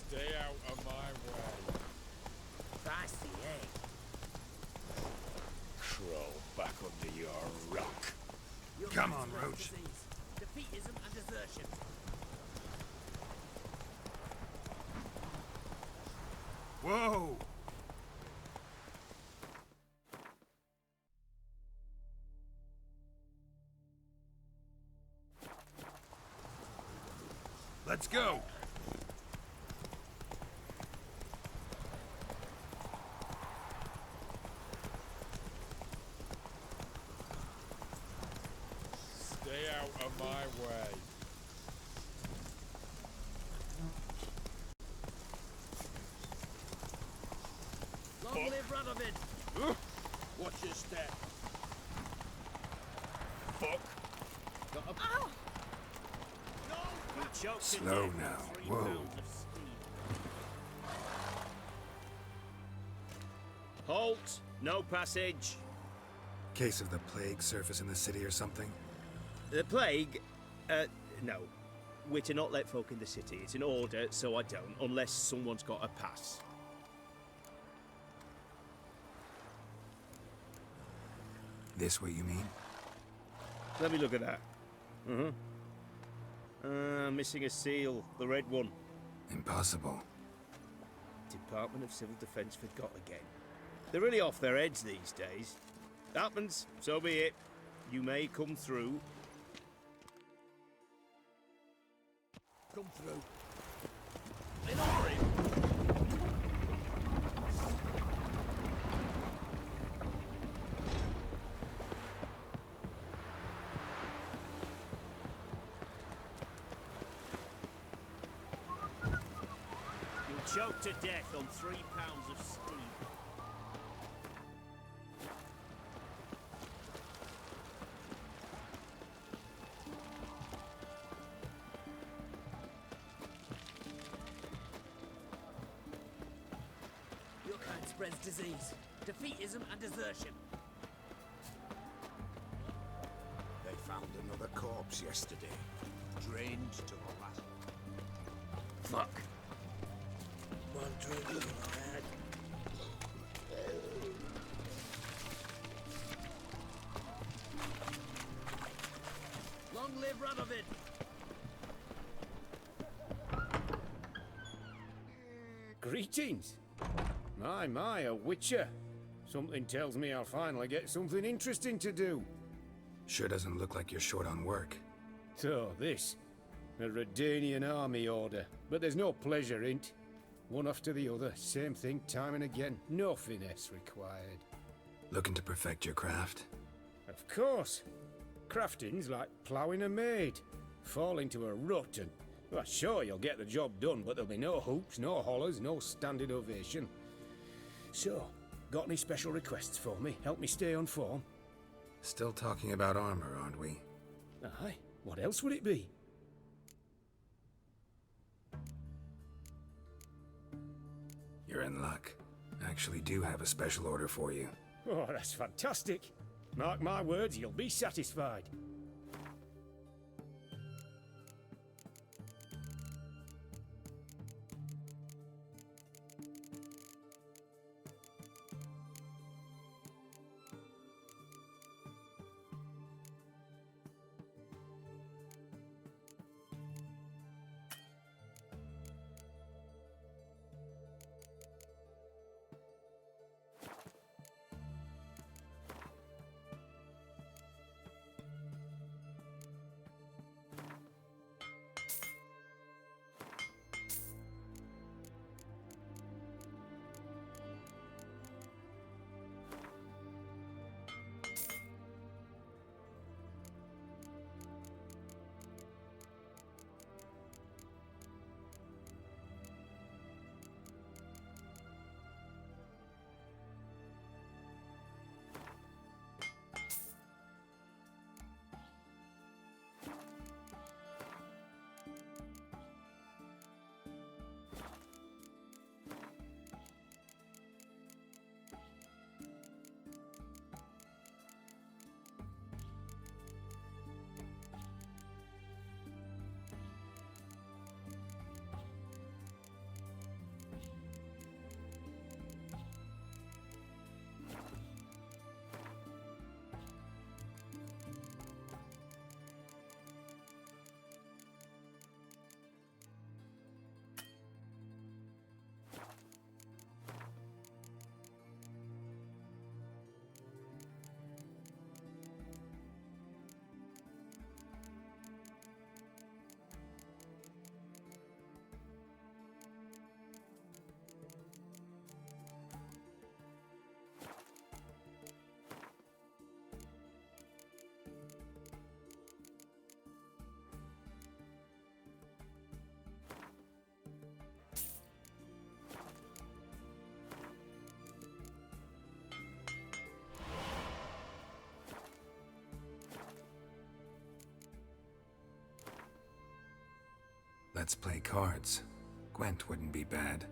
Stay out of my way. Feisty, eh? Crawl back under your rock. You're Come going on, to spread Roach. disease, defeatism and desertion. Whoa! Let's go! Stay out of my way. Long live Radovid! Watch your step. Fuck. Got a... Oh! You choked to Slow death now. on 3 Whoa. pounds of steam. Halt! No passage. Case of the plague surface in the city or something? The plague? No. We're to not let folk in the city. It's an order, so I don't, unless someone's got a pass. This what you mean? Let me look at that. Missing a seal, the red one. Impossible. Department of Civil Defence forgot again. They're really off their heads these days. Happens, so be it. You may come through. Come through. In hurry! You'll choke to death on 3 pounds of steam. Your kind spreads disease, defeatism and desertion. They found another corpse yesterday. Drained to the last. Fuck. One drink of that. Long live Radovid! Greetings. My, a witcher. Something tells me I'll finally get something interesting to do. Sure doesn't look like you're short on work. So, this. A Redanian army order. But there's no pleasure in't. One after the other, same thing time and again. No finesse required. Looking to perfect your craft? Of course. Crafting's like ploughing a maid. Fall into a rut and... Well, sure, you'll get the job done, but there'll be no hoops, no hollers, no standing ovation. So, got any special requests for me? Help me stay on form? Still talking about armor, aren't we? Aye. What else would it be? You're in luck. I actually do have a special order for you. Oh, that's fantastic. Mark my words, you'll be satisfied. Let's play cards. Gwent wouldn't be bad.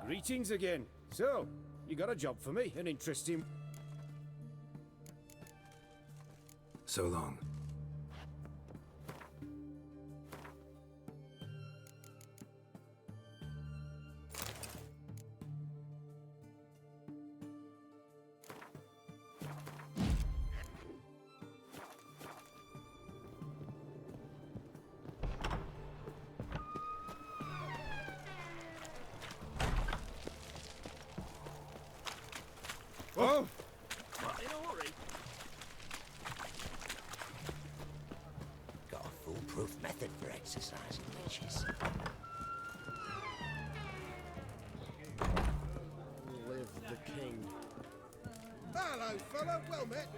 Greetings again. So, you got a job for me? An interesting... So long. Oh! Not in a hurry. Got a foolproof method for exercising witches. Live the king. Hello, fella. Well met.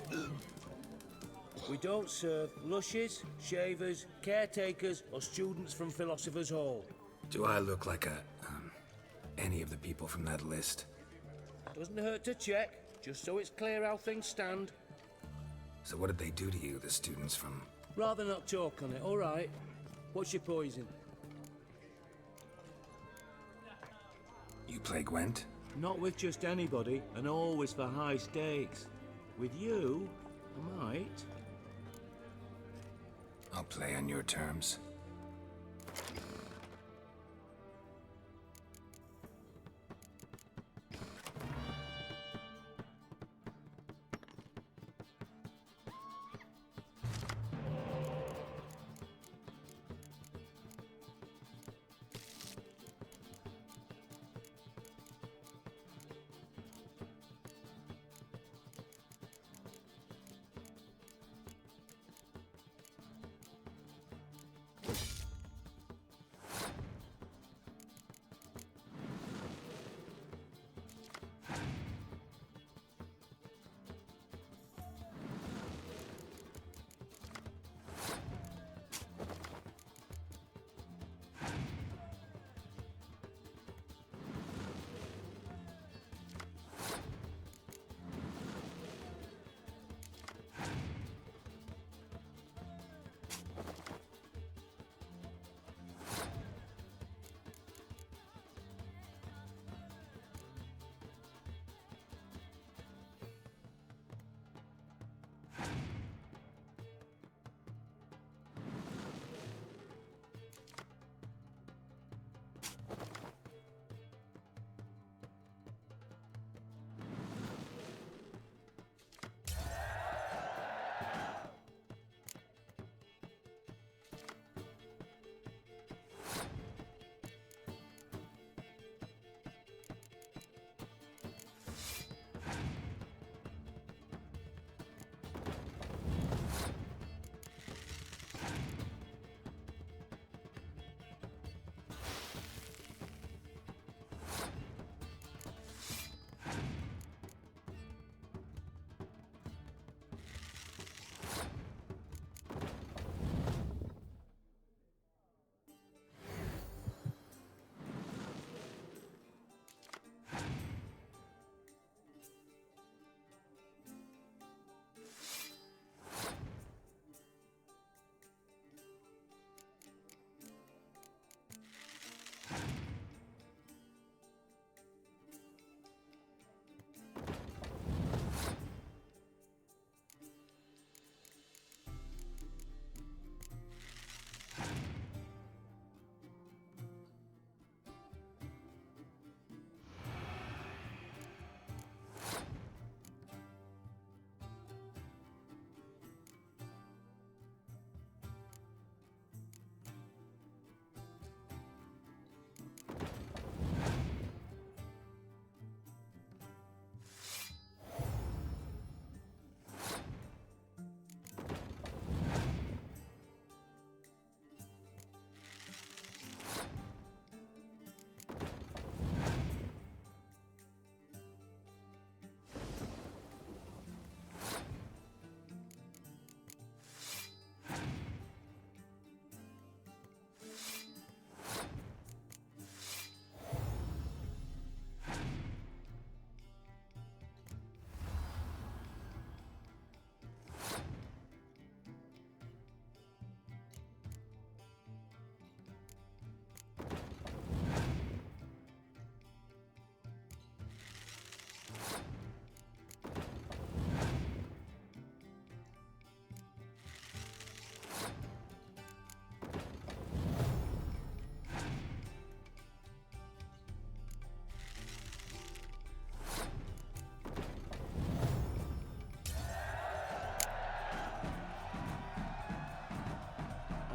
We don't serve lushes, shavers, caretakers, or students from Philosopher's Hall. Do I look like any of the people from that list? Doesn't hurt to check, just so it's clear how things stand. So what did they do to you, the students from... Rather not talk on it, all right. What's your poison? You play Gwent? Not with just anybody, and always for high stakes. With you, I might. I'll play on your terms.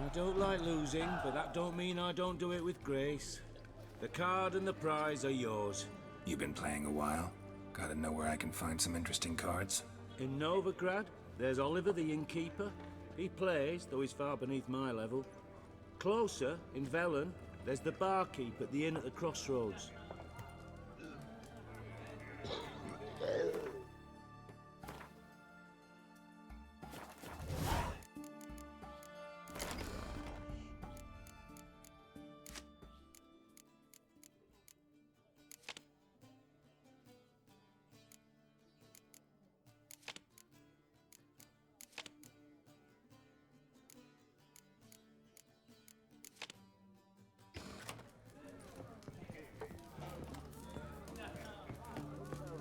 I don't like losing, but that don't mean I don't do it with grace. The card and the prize are yours. You've been playing a while? Gotta know where I can find some interesting cards. In Novigrad, there's Oliver the innkeeper. He plays, though he's far beneath my level. Closer, in Velen, there's the barkeep at the inn at the crossroads.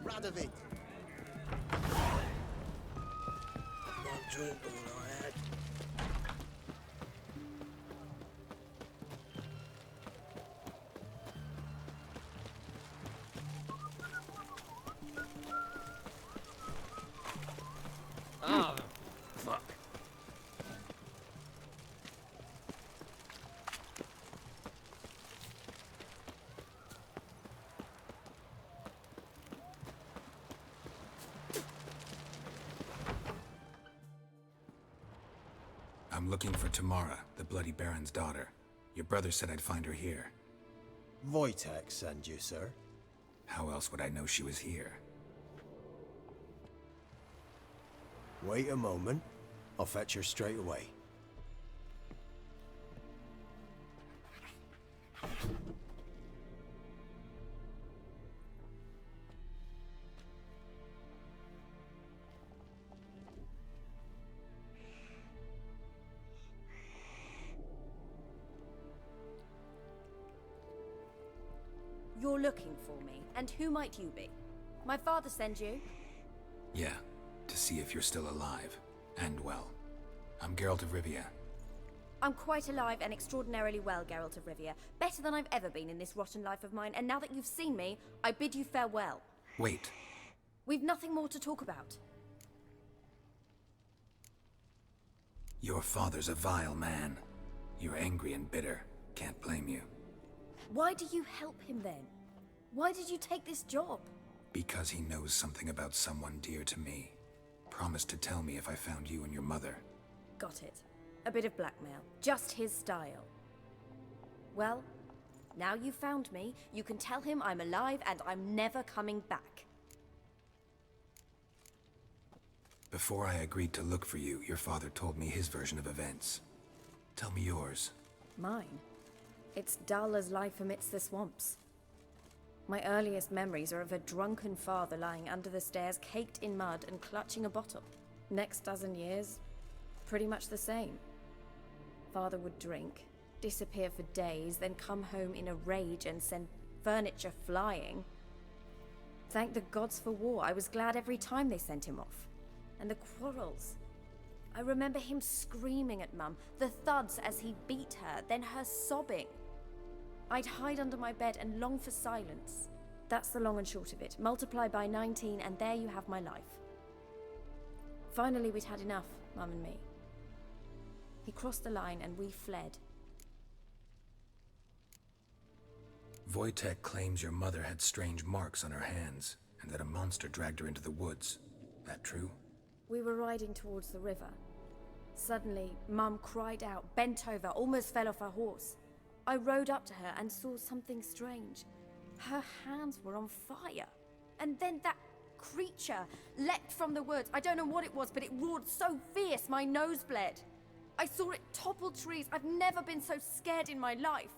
Radovid. One drink all I had. Ah, fuck. I'm looking for Tamara, the Bloody Baron's daughter. Your brother said I'd find her here. Wojtek sent you, sir. How else would I know she was here? Wait a moment. I'll fetch her straight away. You're looking for me, and who might you be? My father sent you? Yeah, to see if you're still alive. And well. I'm Geralt of Rivia. I'm quite alive and extraordinarily well, Geralt of Rivia. Better than I've ever been in this rotten life of mine, and now that you've seen me, I bid you farewell. Wait. We've nothing more to talk about. Your father's a vile man. You're angry and bitter. Can't blame you. Why do you help him then? Why did you take this job? Because he knows something about someone dear to me. Promised to tell me if I found you and your mother. Got it. A bit of blackmail. Just his style. Well, now you've found me, you can tell him I'm alive and I'm never coming back. Before I agreed to look for you, your father told me his version of events. Tell me yours. Mine? It's dull as life amidst the swamps. My earliest memories are of a drunken father lying under the stairs, caked in mud and clutching a bottle. Next dozen years, pretty much the same. Father would drink, disappear for days, then come home in a rage and send furniture flying. Thank the gods for war. I was glad every time they sent him off. And the quarrels. I remember him screaming at Mum, the thuds as he beat her, then her sobbing. I'd hide under my bed and long for silence. That's the long and short of it. Multiply by 19 and there you have my life. Finally, we'd had enough, Mum and me. He crossed the line and we fled. Wojtek claims your mother had strange marks on her hands, and that a monster dragged her into the woods. That true? We were riding towards the river. Suddenly, Mum cried out, bent over, almost fell off her horse. I rode up to her and saw something strange. Her hands were on fire. And then that creature leapt from the woods. I don't know what it was, but it roared so fierce my nose bled. I saw it topple trees. I've never been so scared in my life.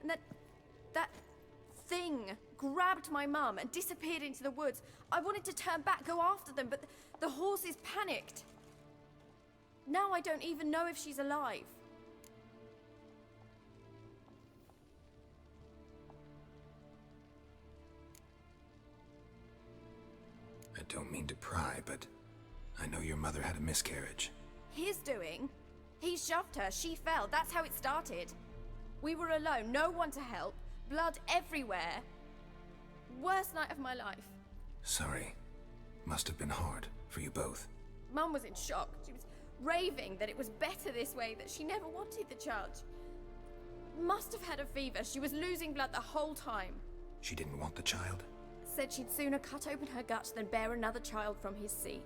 And that thing grabbed my mum and disappeared into the woods. I wanted to turn back, go after them, but the horses panicked. Now I don't even know if she's alive. I don't mean to pry, but I know your mother had a miscarriage. His doing? He shoved her, she fell, that's how it started. We were alone, no one to help, blood everywhere. Worst night of my life. Sorry. Must have been hard for you both. Mum was in shock. She was raving that it was better this way, that she never wanted the child. Must have had a fever. She was losing blood the whole time. She didn't want the child? Said she'd sooner cut open her guts than bear another child from his seed.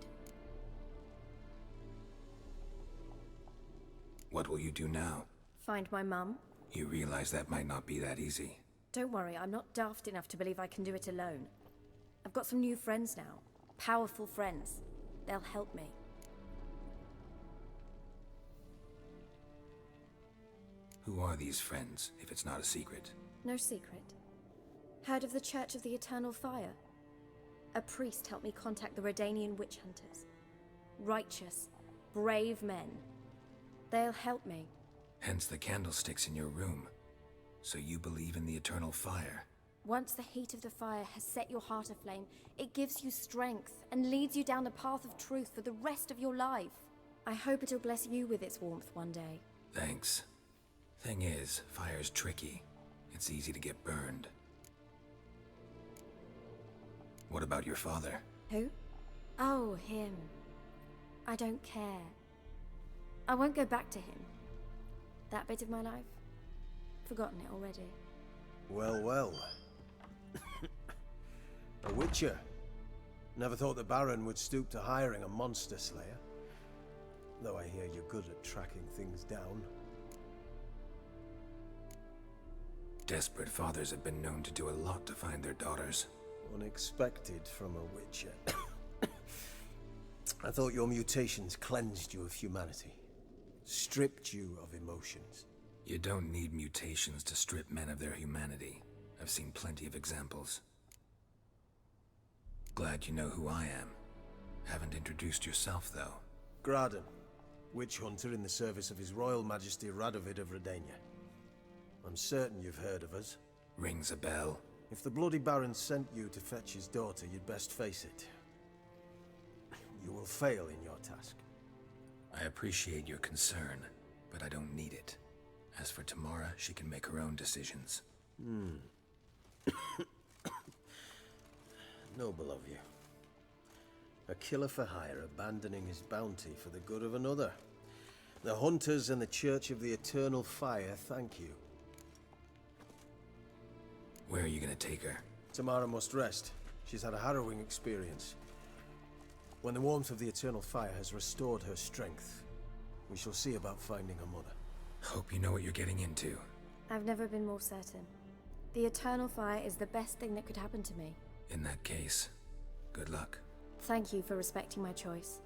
What will you do now? Find my mum. You realize that might not be that easy. Don't worry, I'm not daft enough to believe I can do it alone. I've got some new friends now. Powerful friends. They'll help me. Who are these friends, if it's not a secret? No secret. Heard of the Church of the Eternal Fire? A priest helped me contact the Redanian witch hunters. Righteous, brave men. They'll help me. Hence the candlesticks in your room. So you believe in the eternal fire? Once the heat of the fire has set your heart aflame, it gives you strength and leads you down a path of truth for the rest of your life. I hope it'll bless you with its warmth one day. Thanks. Thing is, fire's tricky. It's easy to get burned. What about your father? Who? Oh, him. I don't care. I won't go back to him. That bit of my life? Forgotten it already. Well, well. A witcher. Never thought the Baron would stoop to hiring a monster slayer. Though I hear you're good at tracking things down. Desperate fathers have been known to do a lot to find their daughters. Unexpected from a witcher. I thought your mutations cleansed you of humanity. Stripped you of emotions. You don't need mutations to strip men of their humanity. I've seen plenty of examples. Glad you know who I am. Haven't introduced yourself, though. Graden, witch hunter in the service of His Royal Majesty Radovid of Redania. I'm certain you've heard of us. Rings a bell. If the Bloody Baron sent you to fetch his daughter, you'd best face it. You will fail in your task. I appreciate your concern, but I don't need it. As for Tamara, she can make her own decisions. Noble of you. A killer for hire abandoning his bounty for the good of another. The Hunters and the Church of the Eternal Fire thank you. Where are you gonna take her? Tamara must rest. She's had a harrowing experience. When the warmth of the Eternal Fire has restored her strength, we shall see about finding her mother. Hope you know what you're getting into. I've never been more certain. The Eternal Fire is the best thing that could happen to me. In that case, good luck. Thank you for respecting my choice.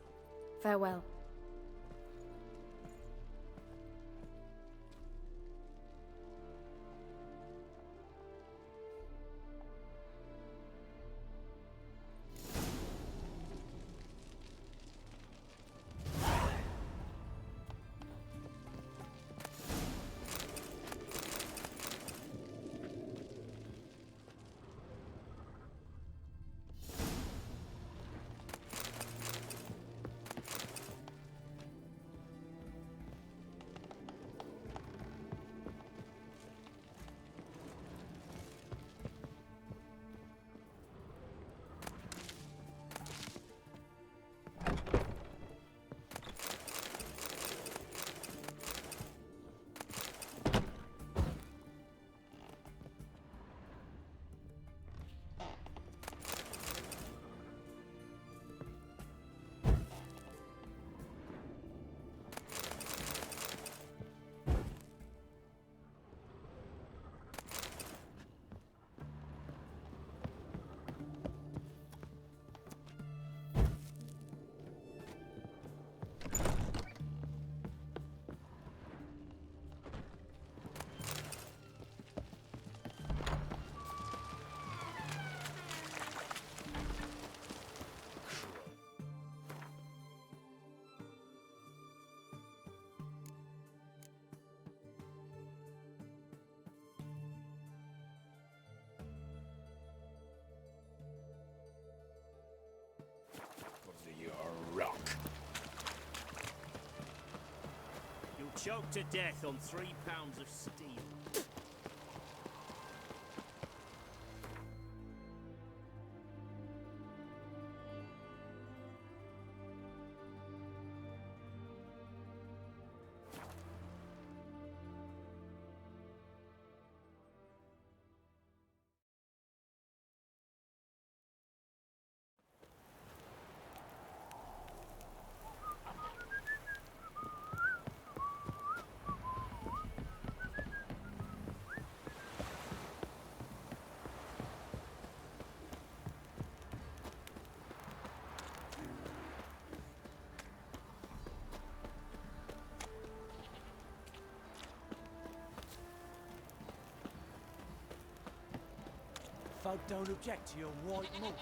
Farewell. Rock. You'll choke to death on 3 pounds of steel. Folk don't object to your white monk.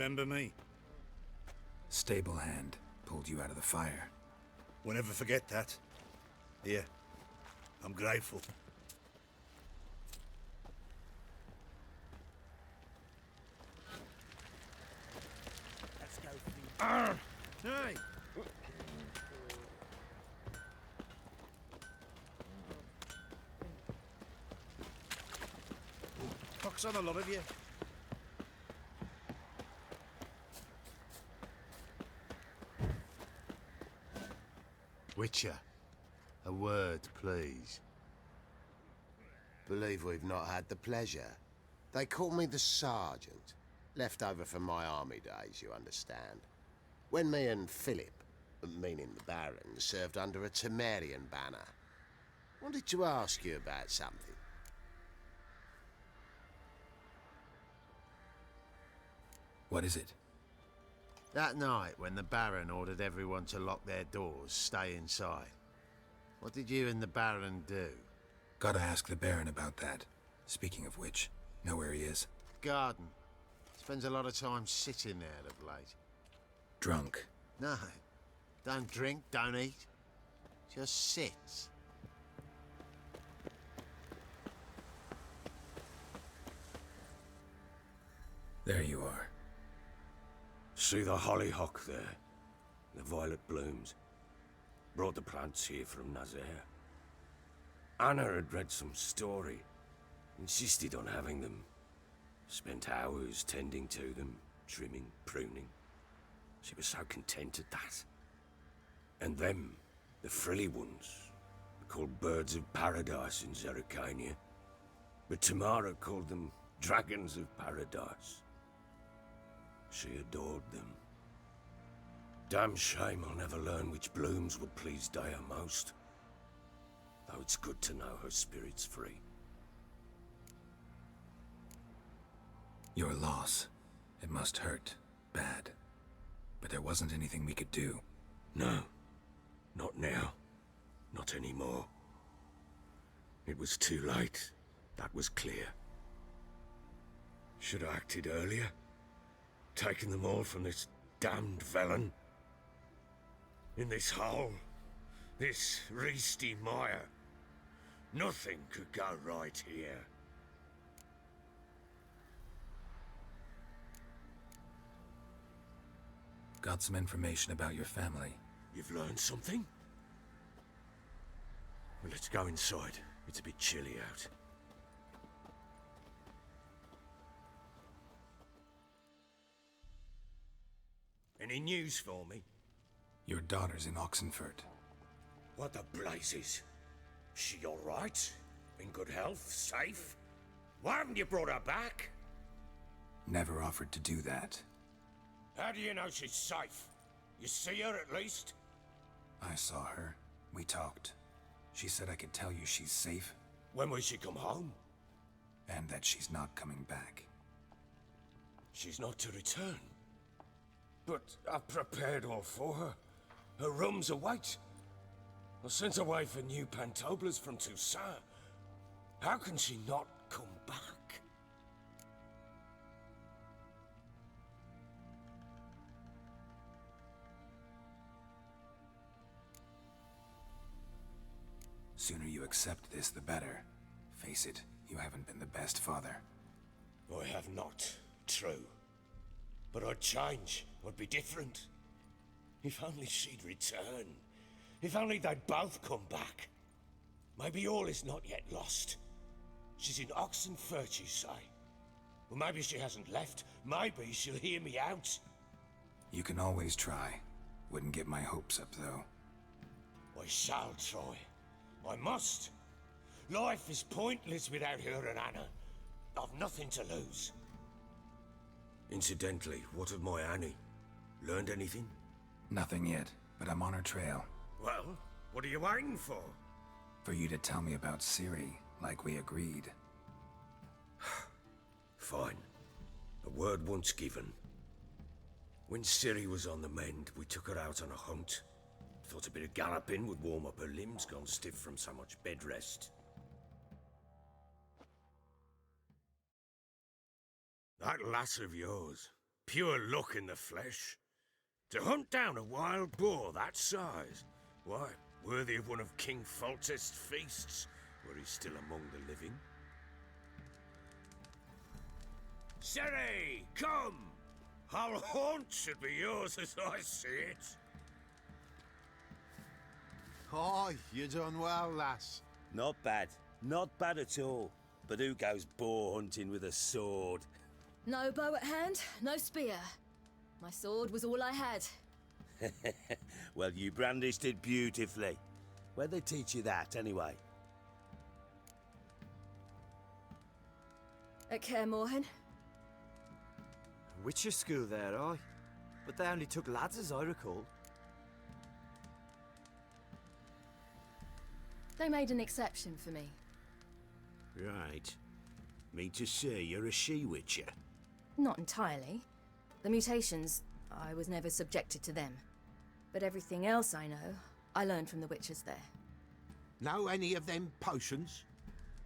Remember me? Stable hand pulled you out of the fire. We'll never forget that. Here, I'm grateful. Let's go. Hey! Pox on a lot of you. Witcher, a word, please. Believe we've not had the pleasure. They call me the Sergeant. Left over from my army days, you understand. When me and Philip, meaning the Baron, served under a Temerian banner. Wanted to ask you about something. What is it? That night when the Baron ordered everyone to lock their doors, stay inside. What did you and the Baron do? Gotta ask the Baron about that. Speaking of which, know where he is? Garden. Spends a lot of time sitting there of late. Drunk. No. Don't drink, don't eat. Just sits. There you are. See the hollyhock there? The violet blooms. Brought the plants here from Nazaire. Anna had read some story. Insisted on having them. Spent hours tending to them, trimming, pruning. She was so content at that. And them, the frilly ones, are called birds of paradise in Zerrikania. But Tamara called them dragons of paradise. She adored them. Damn shame I'll never learn which blooms would please Dea most. Though it's good to know her spirit's free. Your loss. It must hurt. Bad. But there wasn't anything we could do. No. Not now. Not anymore. It was too late. That was clear. Should have acted earlier. Taken them all from this damned Velen. In this hole. This reesty mire. Nothing could go right here. Got some information about your family. You've learned something? Well, let's go inside. It's a bit chilly out. Any news for me? Your daughter's in Oxenfurt. What the blazes? She all right? In good health? Safe? Why haven't you brought her back? Never offered to do that. How do you know she's safe? You see her at least? I saw her. We talked. She said I could tell you she's safe. When will she come home? And that she's not coming back. She's not to return. But I've prepared all for her. Her rooms await. I sent away for new pantoblas from Toussaint. How can she not come back? Sooner you accept this, the better. Face it, you haven't been the best father. I have not, true. But I'd change, I'd be different. If only she'd return. If only they'd both come back. Maybe all is not yet lost. She's in Oxenfurt, you say? Well, maybe she hasn't left. Maybe she'll hear me out. You can always try. Wouldn't get my hopes up, though. I shall try. I must. Life is pointless without her and Anna. I've nothing to lose. Incidentally, what of my Annie? Learned anything? Nothing yet, but I'm on her trail. Well, what are you waiting for? For you to tell me about Ciri, like we agreed. Fine. A word once given. When Ciri was on the mend, we took her out on a hunt. Thought a bit of galloping would warm up her limbs, gone stiff from so much bed rest. That lass of yours, pure luck in the flesh. To hunt down a wild boar that size, why, worthy of one of King Foltest's feasts, were he still among the living. Sherry, come! Our haunt should be yours as I see it. Aye, you done well, lass. Not bad. Not bad at all. But who goes boar hunting with a sword? No bow at hand, no spear. My sword was all I had. Well, you brandished it beautifully. Where'd they teach you that, anyway? At Kaer Morhen. Witcher school there, aye. But they only took lads, as I recall. They made an exception for me. Right. Mean to say you're a she-witcher? Not entirely. The mutations, I was never subjected to them. But everything else I know, I learned from the witches there. Know any of them potions?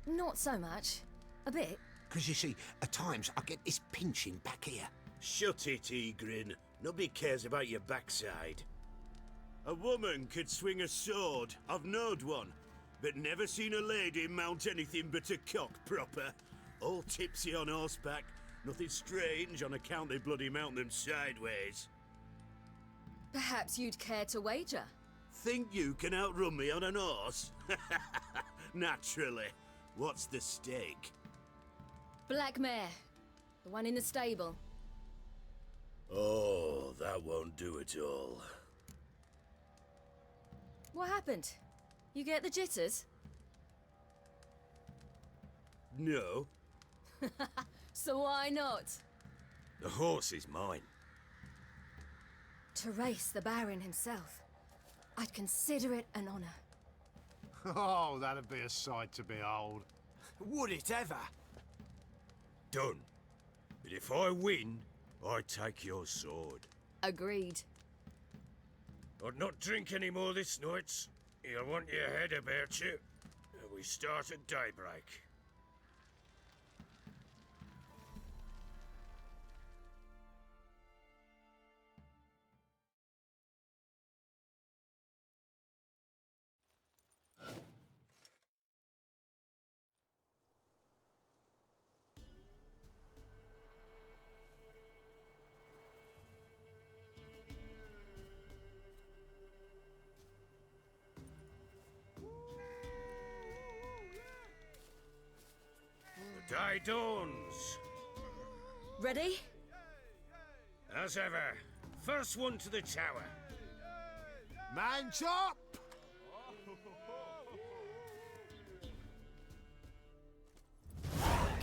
Not so much. A bit. Because you see, at times I get this pinching back here. Shut it, Egrin. Nobody cares about your backside. A woman could swing a sword. I've knowed one. But never seen a lady mount anything but a cock proper. All tipsy on horseback. Nothing strange on account they bloody mount them sideways. Perhaps you'd care to wager? Think you can outrun me on an horse? Naturally. What's the stake? Black mare. The one in the stable. Oh, that won't do it all. What happened? You get the jitters? No. So why not? The horse is mine. To race the Baron himself. I'd consider it an honor. Oh, that'd be a sight to behold. Would it ever? Done. But if I win, I take your sword. Agreed. I'd not drink any more this night. You'll want your head about you. We start at daybreak. The day dawns. Ready? As ever, first one to the tower. Man chop!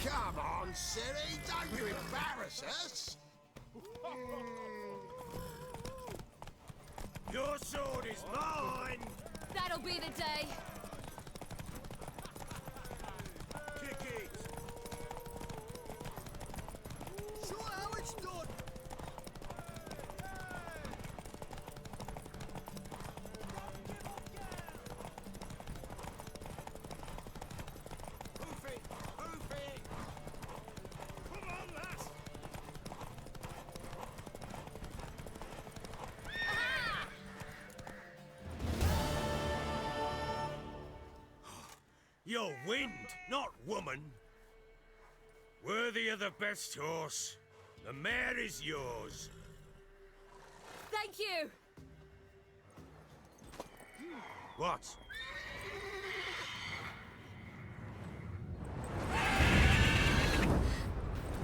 Come on, Siri, don't you embarrass us! Your sword is mine! That'll be the day. Kick it! Show how it's done! Hoof it! Hoof it! Come on, lass! You're wind, not woman. Worthy of the best horse. The mare is yours. Thank you. What?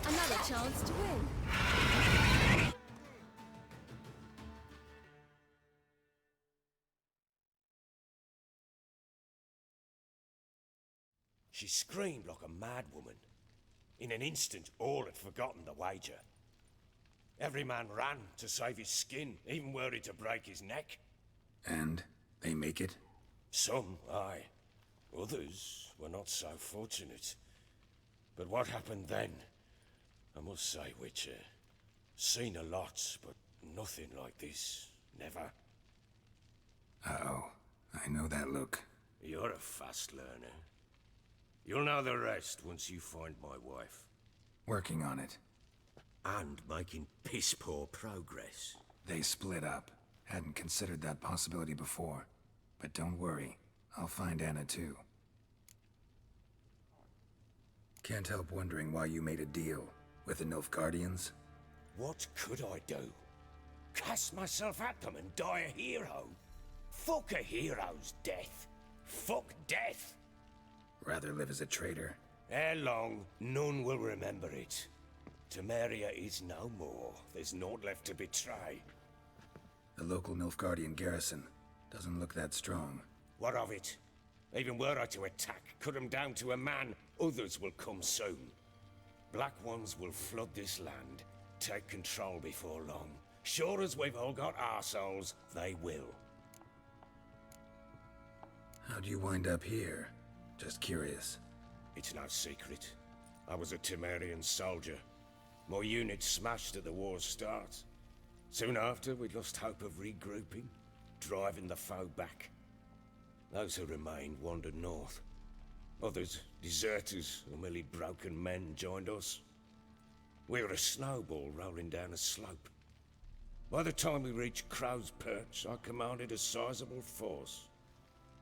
Another chance to win. She screamed like a mad woman. In an instant, all had forgotten the wager. Every man ran to save his skin, even were he to break his neck. And they make it? Some, aye. Others were not so fortunate. But what happened then? I must say, Witcher, seen a lot, but nothing like this. Never. Uh-oh. I know that look. You're a fast learner. You'll know the rest once you find my wife. Working on it. and making piss-poor progress. They split up. Hadn't considered that possibility before. But don't worry, I'll find Anna too. Can't help wondering why you made a deal with the Nilfgaardians. What could I do? Cast myself at them and die a hero? Fuck a hero's death. Fuck death. Rather live as a traitor. Ere long, none will remember it. Temeria is no more. There's naught left to betray. The local Nilfgaardian garrison doesn't look that strong. What of it? Even were I to attack, cut them down to a man, others will come soon. Black Ones will flood this land, take control before long. Sure as we've all got arseholes, they will. How'd you wind up here? Just curious. It's no secret. I was a Temerian soldier. My unit smashed at the war's start. Soon after, we lost hope of regrouping, driving the foe back. Those who remained wandered north. Others, deserters or merely broken men, joined us. We were a snowball rolling down a slope. By the time we reached Crow's Perch, I commanded a sizable force.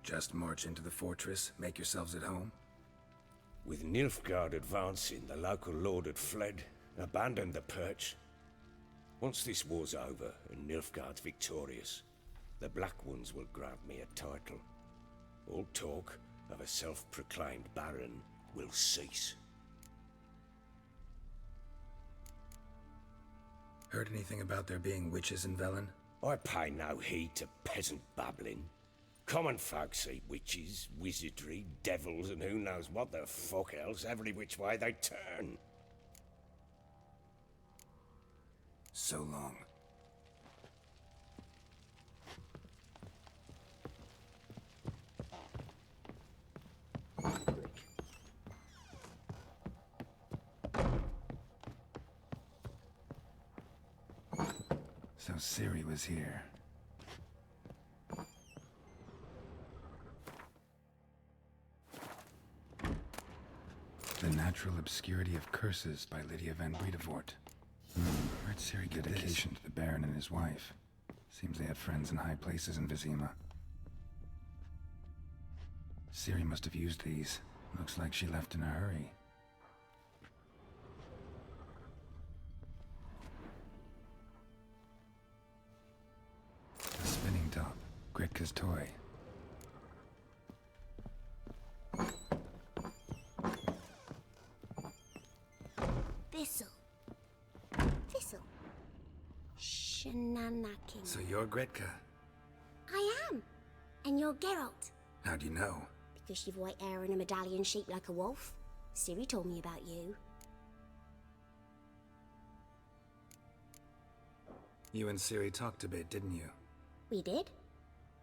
Just march into the fortress, make yourselves at home? With Nilfgaard advancing, the local lord had fled, abandoned the Perch. Once this war's over and Nilfgaard's victorious, the Black Ones will grant me a title. All talk of a self-proclaimed baron will cease. Heard anything about there being witches in Velen? I pay no heed to peasant babbling. Common folk see witches, wizardry, devils, and who knows what the fuck else every which way they turn. So long. So Ciri was here. The Natural Obscurity of Curses by Lydia van Bredevoort. Heard Ciri give dedication to the Baron and his wife. Seems they had friends in high places in Vizima. Ciri must have used these. Looks like she left in a hurry. A spinning top. Gritka's toy. Thistle. Thistle. Shenanakin. So you're Gretka. I am. And you're Geralt. How'd you know? Because you've white hair and a medallion shaped like a wolf. Ciri told me about you. You and Ciri talked a bit, didn't you? We did.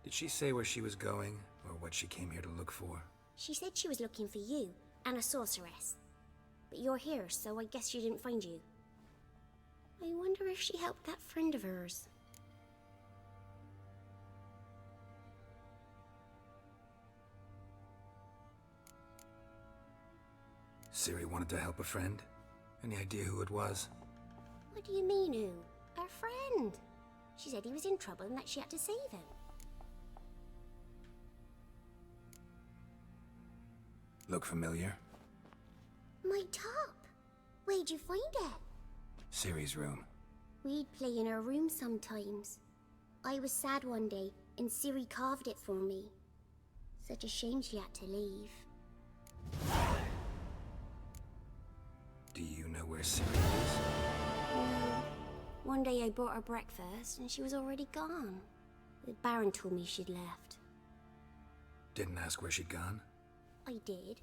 Did she say where she was going, or what she came here to look for? She said she was looking for you and a sorceress. But you're here, so I guess she didn't find you. I wonder if she helped that friend of hers. Ciri wanted to help a friend? Any idea who it was? What do you mean, who? Her friend. She said he was in trouble and that she had to save him. Look familiar? My top. Where'd you find it? Ciri's room. We'd play in her room sometimes. I was sad one day, and Ciri carved it for me. Such a shame she had to leave. Do you know where Ciri is? No. One day I bought her breakfast, and she was already gone. The Baron told me she'd left. Didn't ask where she'd gone? I did.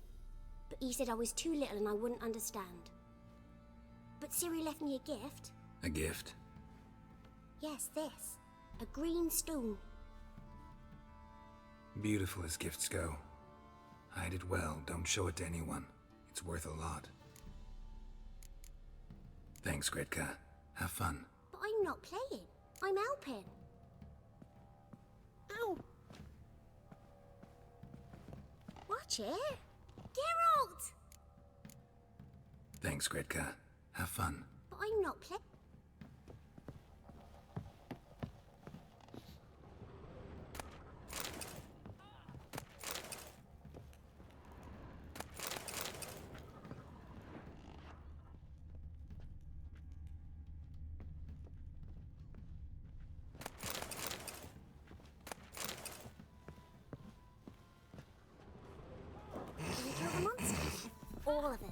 But he said I was too little and I wouldn't understand. But Ciri left me a gift. A gift? Yes, this. A green stone. Beautiful as gifts go. Hide it well, don't show it to anyone. It's worth a lot. Thanks, Gretka. Have fun. But I'm not playing. I'm helping. Ow! Watch it. Geralt! Thanks, Gretka. Have fun. But I'm not play. Did you kill the monster? All of them.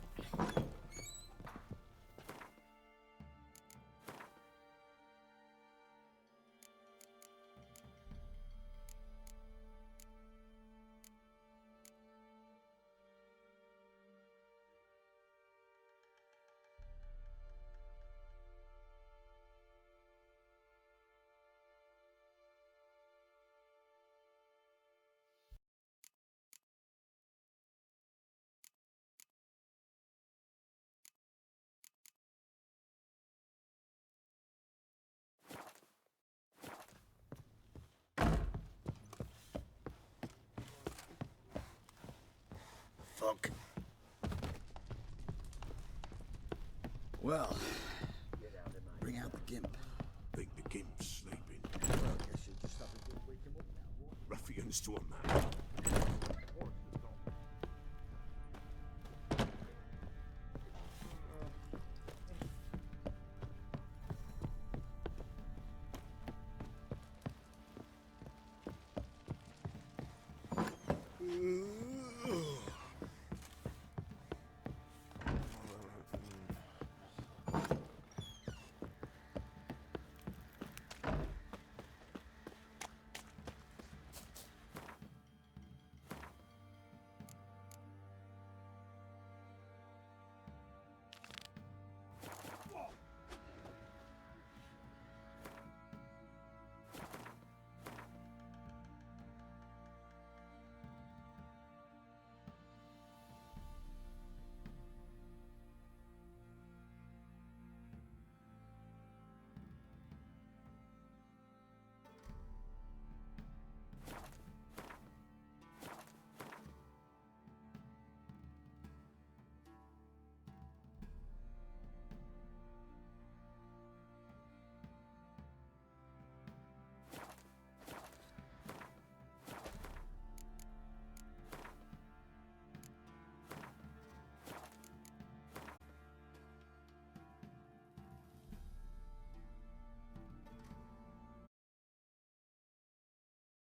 Fuck. Well, bring out the gimp. Think the gimp's sleeping. Well, I guess you'll just have to go wake him up now, won't Ruffians to a man.